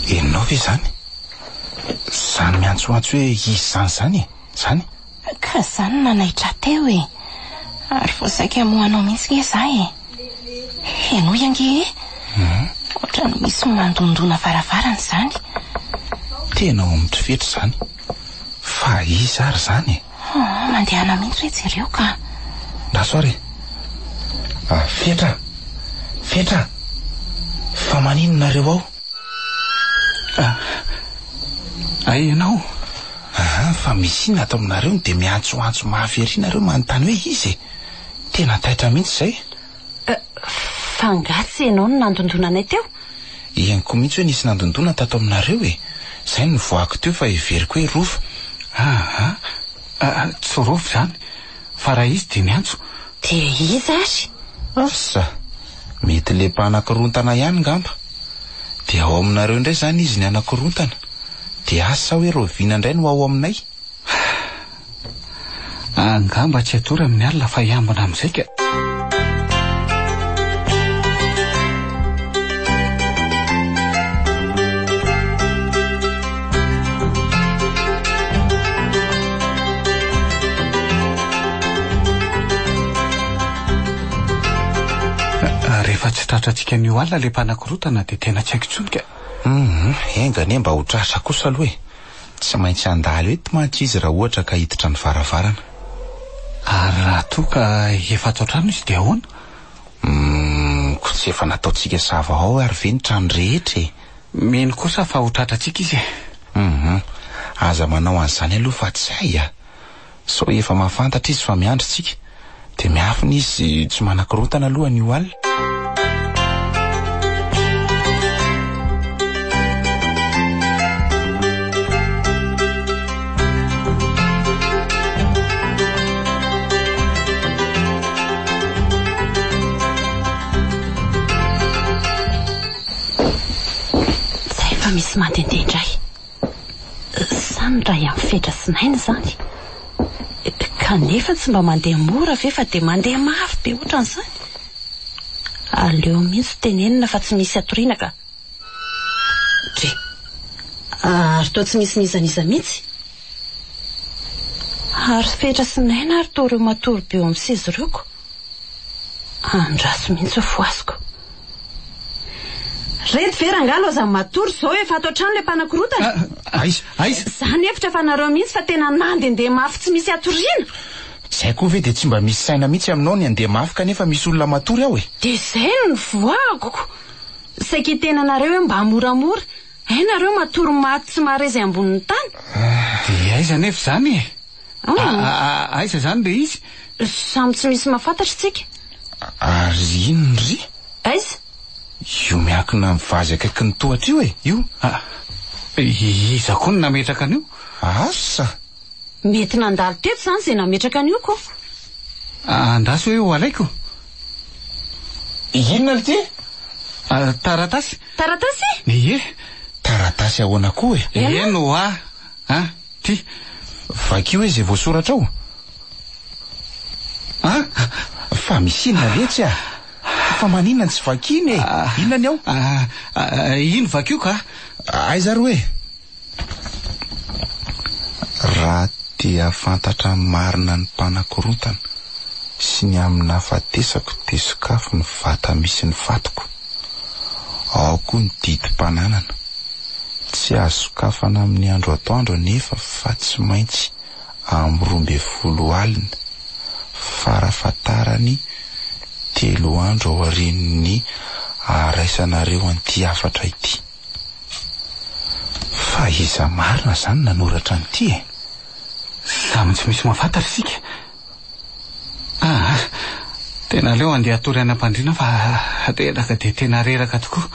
Speaker 4: Enao ve zany? Zany miantsoantso hoe izy zany zany?
Speaker 5: Ka zany nanaitra teo e. Ary voasaika moanao mihitsy nge za e. Eno iange ohatrany misy mandondona varavarana zany.
Speaker 4: Tena ao amin'ny Fetra zany. Fa izy ary zany.
Speaker 5: Mandehana mihitsy hoe jereo ka.
Speaker 4: Rasoare. Fetra. Fa maninonareo ao?
Speaker 6: Ay ianao.
Speaker 4: Fa misy inona ato aminareo dia miantsoantso mahafiarinareo manontany hoe izy e. Tena taitra mihitsy izay.
Speaker 2: Fangatsy ianao no nandondona anay teo.
Speaker 4: Ianko mihitsy hoe nisy nandondona tato aminareo e. Izay no voako teo fa hiveriko hoe rofo.
Speaker 6: Tsy rofo zany. Fa raha izy dia niantso.
Speaker 2: Dia izy ary.
Speaker 4: Asa, mety le mpanakorontana ihany ngamba. Dia ao aminareo indray zany izy ny anakorontana. Dia asa hoe roviana indray no ao aminay.
Speaker 6: Angamba tsy atory amin'ny alina fa hiambina amin'izay ka. Rehefa tsy tratratsika nio alina le mpanakorotana dia tena tsy haiko intsony ka.
Speaker 4: Engane mba ho tratra kosa aloha e. Tsy maintsy andaly eto mantsy izy raha ohatra ka hiditra ny varavarana.
Speaker 6: Ary raha toa ka efa ato trano izy dia ahoana?
Speaker 4: Ko tsy efa nataontsika sava ao ary ve ny trano rehetra e.
Speaker 6: Mino kosa fa ho tratratsika izy e.
Speaker 4: Aza manao an'izany aloha fa tsy hay a. So efa mahafantatra izy fa miandry tsika. Dia miafina izy tsy manakorotana aloha ny alina.
Speaker 2: Misy mandehandeha indray. Samy raha amin'ny Fetra sy Naina zany. Kanefa tsy mba mandeha mora ve fa dia mandeha mafy be ohatran'izany. Aleo mihitsy tenenina fa tsy misy atoriana ka. Ary toa tsy misy nizaniza mihitsy. Ary Fetra sy Naina ary toa ireo matory be eo amin'ny seza ireoko. Andraso mihitsy ho foasiko. Reto vera ngalo aza matory zao efa ato trano le mpanakorotana.
Speaker 6: Aiza.
Speaker 2: Zany efitra fanareo mihitsy fa tena nandehandeha mafy tsy misy atoriana.
Speaker 4: Tsy haiko ve dia tsy mba misy saina mihitsy aminao ny andeha mafy kanefa misy olona matory ao e.
Speaker 2: Dia izay no voako. Saika tenanareo hoe mba moramora. Nareo matory maty tsy mahareza ambonin'ny tany.
Speaker 6: Dia aiza nefa zany e. Aiza zany le izy.
Speaker 2: Samy tsy misy mahafantatra tsika.
Speaker 4: Ary ino ry?
Speaker 2: Aiza?
Speaker 4: Io miakina mivazy akaiky ny tohatra io e. Io?
Speaker 6: Iza koa no nametraka an'io.
Speaker 4: Asa?
Speaker 2: Mety nandalo teto zany izay nametraka an'io ko.
Speaker 6: Andasy hoe ho alaiko.
Speaker 4: Inona le ty?
Speaker 6: Taratasy.
Speaker 2: Taratasy?
Speaker 6: Ie.
Speaker 4: Taratasy ahoana koa e?
Speaker 6: Eno ty.
Speaker 4: Vakio hoe zay voasoratra ao. Fa misy inona letsy a? Fa maninona tsy vakiny e? Inona ny ao?
Speaker 6: Ino vakio ka?
Speaker 4: Aiza ro e? Raha dia fantatra marina ny mpanakorotana sy ny amin'ny hafatesako dia sokafo ny vata misy ny vatoko. Ao koa ny didim-pananana. Tsy azo sokafana amin'ny andro atoandro nefa fa tsy maintsy amin'ny 12 alina. Farafatarany 3 andro ao aorian'ny araisanareo an'ity hafatra ity. Fa iza marina zany nanoratra an'ity e?
Speaker 6: Samy tsy misy mahafantatra sika. Tena leo andeha atory any am-pandriana fa teraka dia tena reraka tokoa.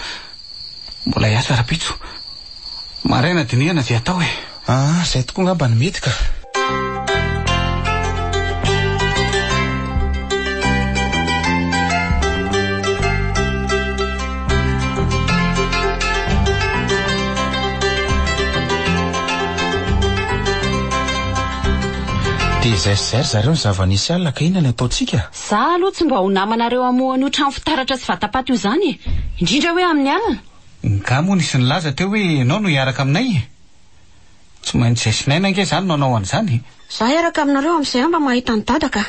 Speaker 6: Mbola hiasa rapitso. Maraina dinihana zay atao e.
Speaker 4: Zay tokoa ngamba ny mety ka. Dia zay zareo ny zava-nisy alina ka inona ny ataontsika?
Speaker 2: Za aloha tsy mba ho namanareo amohan'io trano fitaratra sy vatapaty io zany, indrindra hoe amin'ny alina.
Speaker 6: Nga moa nisy ny laza teo hoe ianao no hiaraka aminay. Tsy maintsy zay sinaina ange zany nanao an'izany.
Speaker 1: Za hiaraka aminareo amin'izay mba mahita ny dadaka.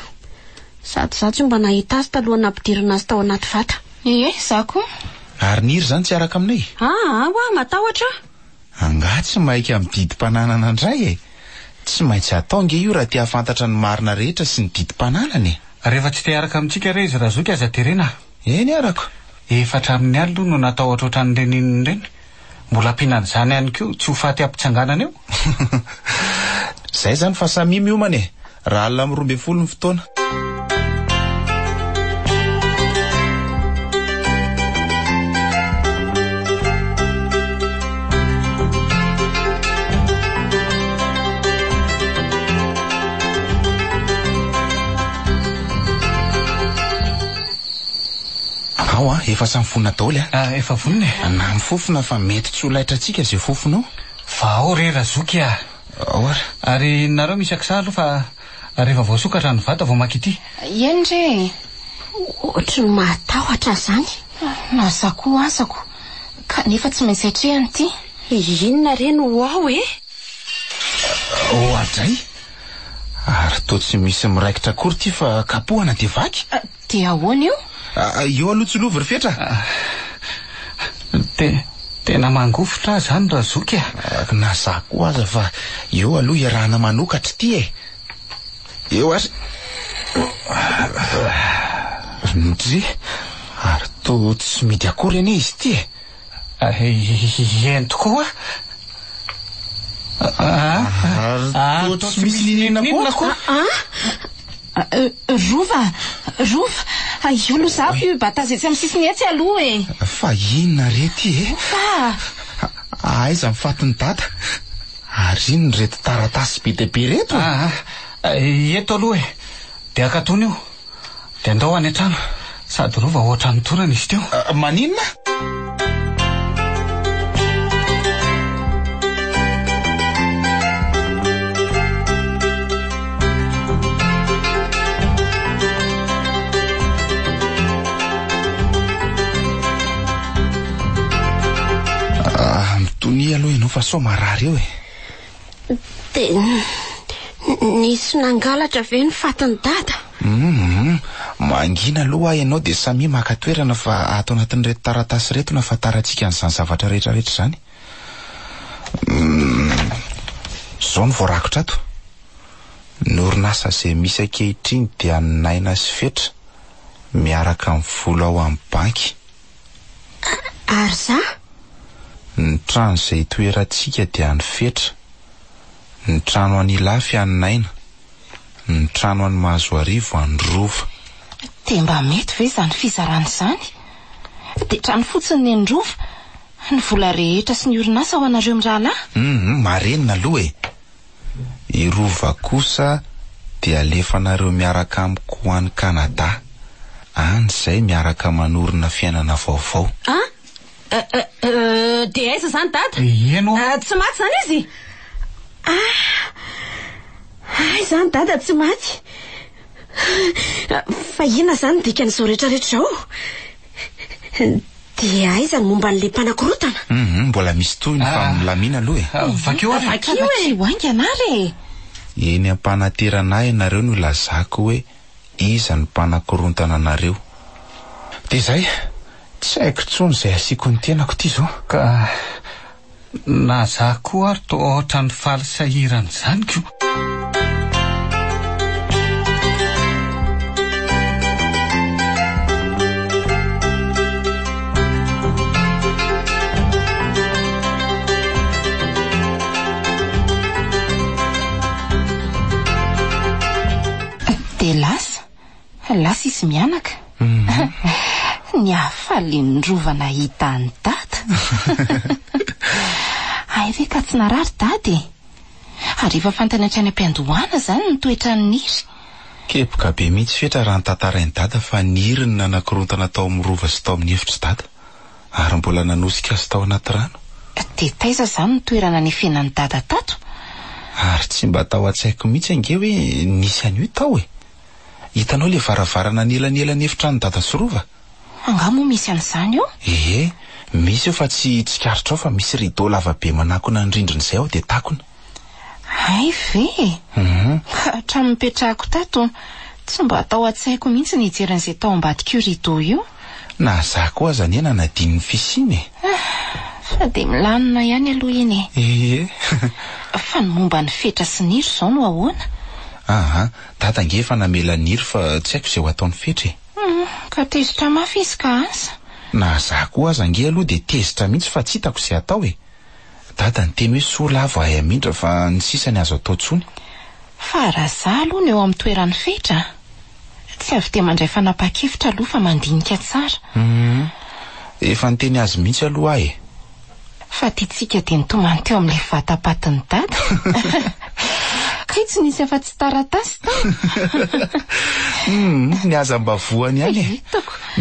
Speaker 1: Sady za tsy mba nahita azy talohana ampidirana azy tao anaty vata.
Speaker 5: Za koa.
Speaker 4: Ary niry zany tsy hiaraka aminay?
Speaker 2: Matahotra.
Speaker 4: Anga tsy maika amin'ny didim-pananana indray e. Tsy maintsy atao nge io raha tia fantatra ny marina rehetra sy ny didim-pananana e.
Speaker 6: Rehefa tsy te hiaraka amintsika re izy Razoky aza terena.
Speaker 4: Eny arako.
Speaker 6: Efatra amin'ny alina no natao ohatrohatran'ny renininy reny. Mbola ampianany zany ihany koa tsy ho faty ampitsanganana eo.
Speaker 4: Zay zany fa samy miomana e. Raha alina amin'ny 12 ny fotoana. Efa samy fonina daholo
Speaker 6: efa vonina e.
Speaker 4: Na amin'ny fofona fa mety tsy ho laitra antsika zay fofonao.
Speaker 6: Fa ao re Razoky a. Ary nareo misy akisa aloha fa rehefa voasokatra ny vata vao maka ity.
Speaker 5: Eny re.
Speaker 1: Ohatry ny matahotra zany.
Speaker 5: Nasako asako kanefa tsy maintsy hatrehany ity.
Speaker 1: Inona re no ao e?
Speaker 4: Adray. Ary toa tsy misy miraikitra akory ty fa kapohana dia vaky.
Speaker 5: Dia ahoana io?
Speaker 4: Eo aloha tsy lovy refetra.
Speaker 6: Tena mangofotra zany Razoky a.
Speaker 4: Nazako aza fa eo aloha iarahana manokatra ty e. Eo ary. Ndry. Ary toa tsy midy akory ane izy ty e.
Speaker 6: Eny tokoa.
Speaker 4: Toa tsy misy ninona koa.
Speaker 5: Rova io lo zavy io bata zay tsy amin'ny sisiny etsy aloha e.
Speaker 4: Fa inona rety e? Aiza mifatony data. Ary ino reto taratasy be dia be reto?
Speaker 6: Eto aloha e. Dia akatony io. Dia andao any an-trano. Sady rova ohatra nitorana izy teo.
Speaker 4: Maninona? Mitony aloha ianao fa sao marary eo e.
Speaker 1: Dia nisy nangalatra ve ny fatiny dada?
Speaker 4: Mangina aloha ianao dia samy maka toerana fa ato anatin'ny reto taratasy reto na fatarantsika an'izany zavatra rehetrarehetra zany. Zao ny voarakotra ato. Ny orinasa izay misy ankehitriny dia Naina sy Fetra miaraka amin'ny vola ao amin'ny banky.
Speaker 1: Ary za?
Speaker 4: Ny trano izay toerantsika dia ny Fetra. Ny trano any Ilafy any Naina. Ny trano any Mahazoarivo any Rova.
Speaker 5: Dia mba mety ve zany fizarana izany? Dia trano fotsiny ny Rova. Ny vola rehetra sy ny orinasa ho anareo mirahalahy?
Speaker 4: Marenina aloha e. I Rova kosa dia alefanareo miaraka amiko any Kanada. Any izay miaraka manorina fiainana vaovao.
Speaker 2: Dia aiza zany dada?
Speaker 6: Eno?
Speaker 2: Tsy maty zany izy?
Speaker 1: Ay zany dada tsy maty. Fa inona zany dikan'izao rehetrarehetra ao? Dia aiza ny momba n'le mpanakorotana?
Speaker 4: Mbola misy toy ny familamiana aloha
Speaker 6: Vakeo avy.
Speaker 5: Tsy hoainga anary.
Speaker 4: Eny ampanaterana ianareo no lazako hoe iza ny mpanakorontana anareo. Dia izay, tsy haiko tsony izay asiako ny tenako ty zao.
Speaker 6: Ka na za koa ary to ohatra ny faalisahirana zany ko.
Speaker 5: Dia lasa izy mianaka. Ny hafaly ny rovana hita ny dada. Ay ve ka tsy narary dady? Ary efa fantany hatrany am-piandohana zany ny toetra ny niry.
Speaker 4: Kepoka be mihitsy fetra raha ny tantarainy dada fa niry ny nanakorontana tao amin'ny rova sy tao amin'ny efitra dada, ary mbola nanosika azy tao anaty rano.
Speaker 5: Dia taiza zany ny toerana nifianan'ny dada tato?
Speaker 4: Ary tsy mba tao an-tsaiko mihitsy ange hoe nisy an'io tao e. Hitanao le varavarana nelanelany efitra ny dada sy rova?
Speaker 5: Angamo misy an'izany eo?
Speaker 4: Misy eo fa tsy tsikarotra ao fa misy rideau lavabe manakona ny rindrin'izay ao dia takona.
Speaker 5: Ay ve? Hatramin'ny mipetrahako tato, tsy mba atao an-tsaiko mihitsy ny hijeran'izay tao ambadika io rideau io.
Speaker 4: Na za koa zany ena nadiny ny fisiny e.
Speaker 5: Fa dia milanina ihany aloha iny. Fa ny momba ny fetra sy niry izao no ahoana?
Speaker 4: Dada ange efa namela niry fa tsy haiko izay ho ataony fetra e.
Speaker 5: Ka tezitra mafy izy ka asa?
Speaker 4: Na za koa aza ange aloha dia tezitra mihitsy fa tsy hitako izay atao e. Dada ny teny hoe soa lava ay amindra fa ny sisany azo atao tsony.
Speaker 5: Fa raha za aloha no eo amin'ny toerany fetra, tsy avy te mandray fanapa-kevitra aloha fa mandinika tsara.
Speaker 4: Efa ny teny azy mihitsy aloha e.
Speaker 5: Fa tiatsika dia nitomany teo amin'ilay vatapatiny dada. Kay tsy nisy afa tsy taratasy tao.
Speaker 4: Ny aza mba voany ihany e.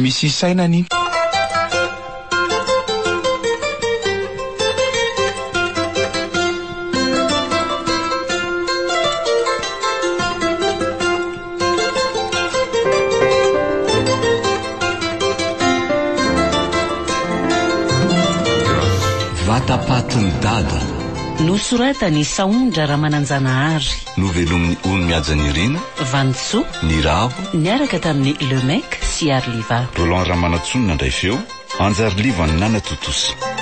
Speaker 4: Misy sainany.
Speaker 7: Vatapatiny dada nosoratany Saondra Ramananjanahary,
Speaker 3: novelomin'ny ony miaja ny Irina
Speaker 7: Vantsoa
Speaker 3: ny Ravo
Speaker 7: niaraka tamin'ny Lemec sy Arliva.
Speaker 3: Roland Ramanatsonina ndray feo, Anjarliva ny Nana Totosa.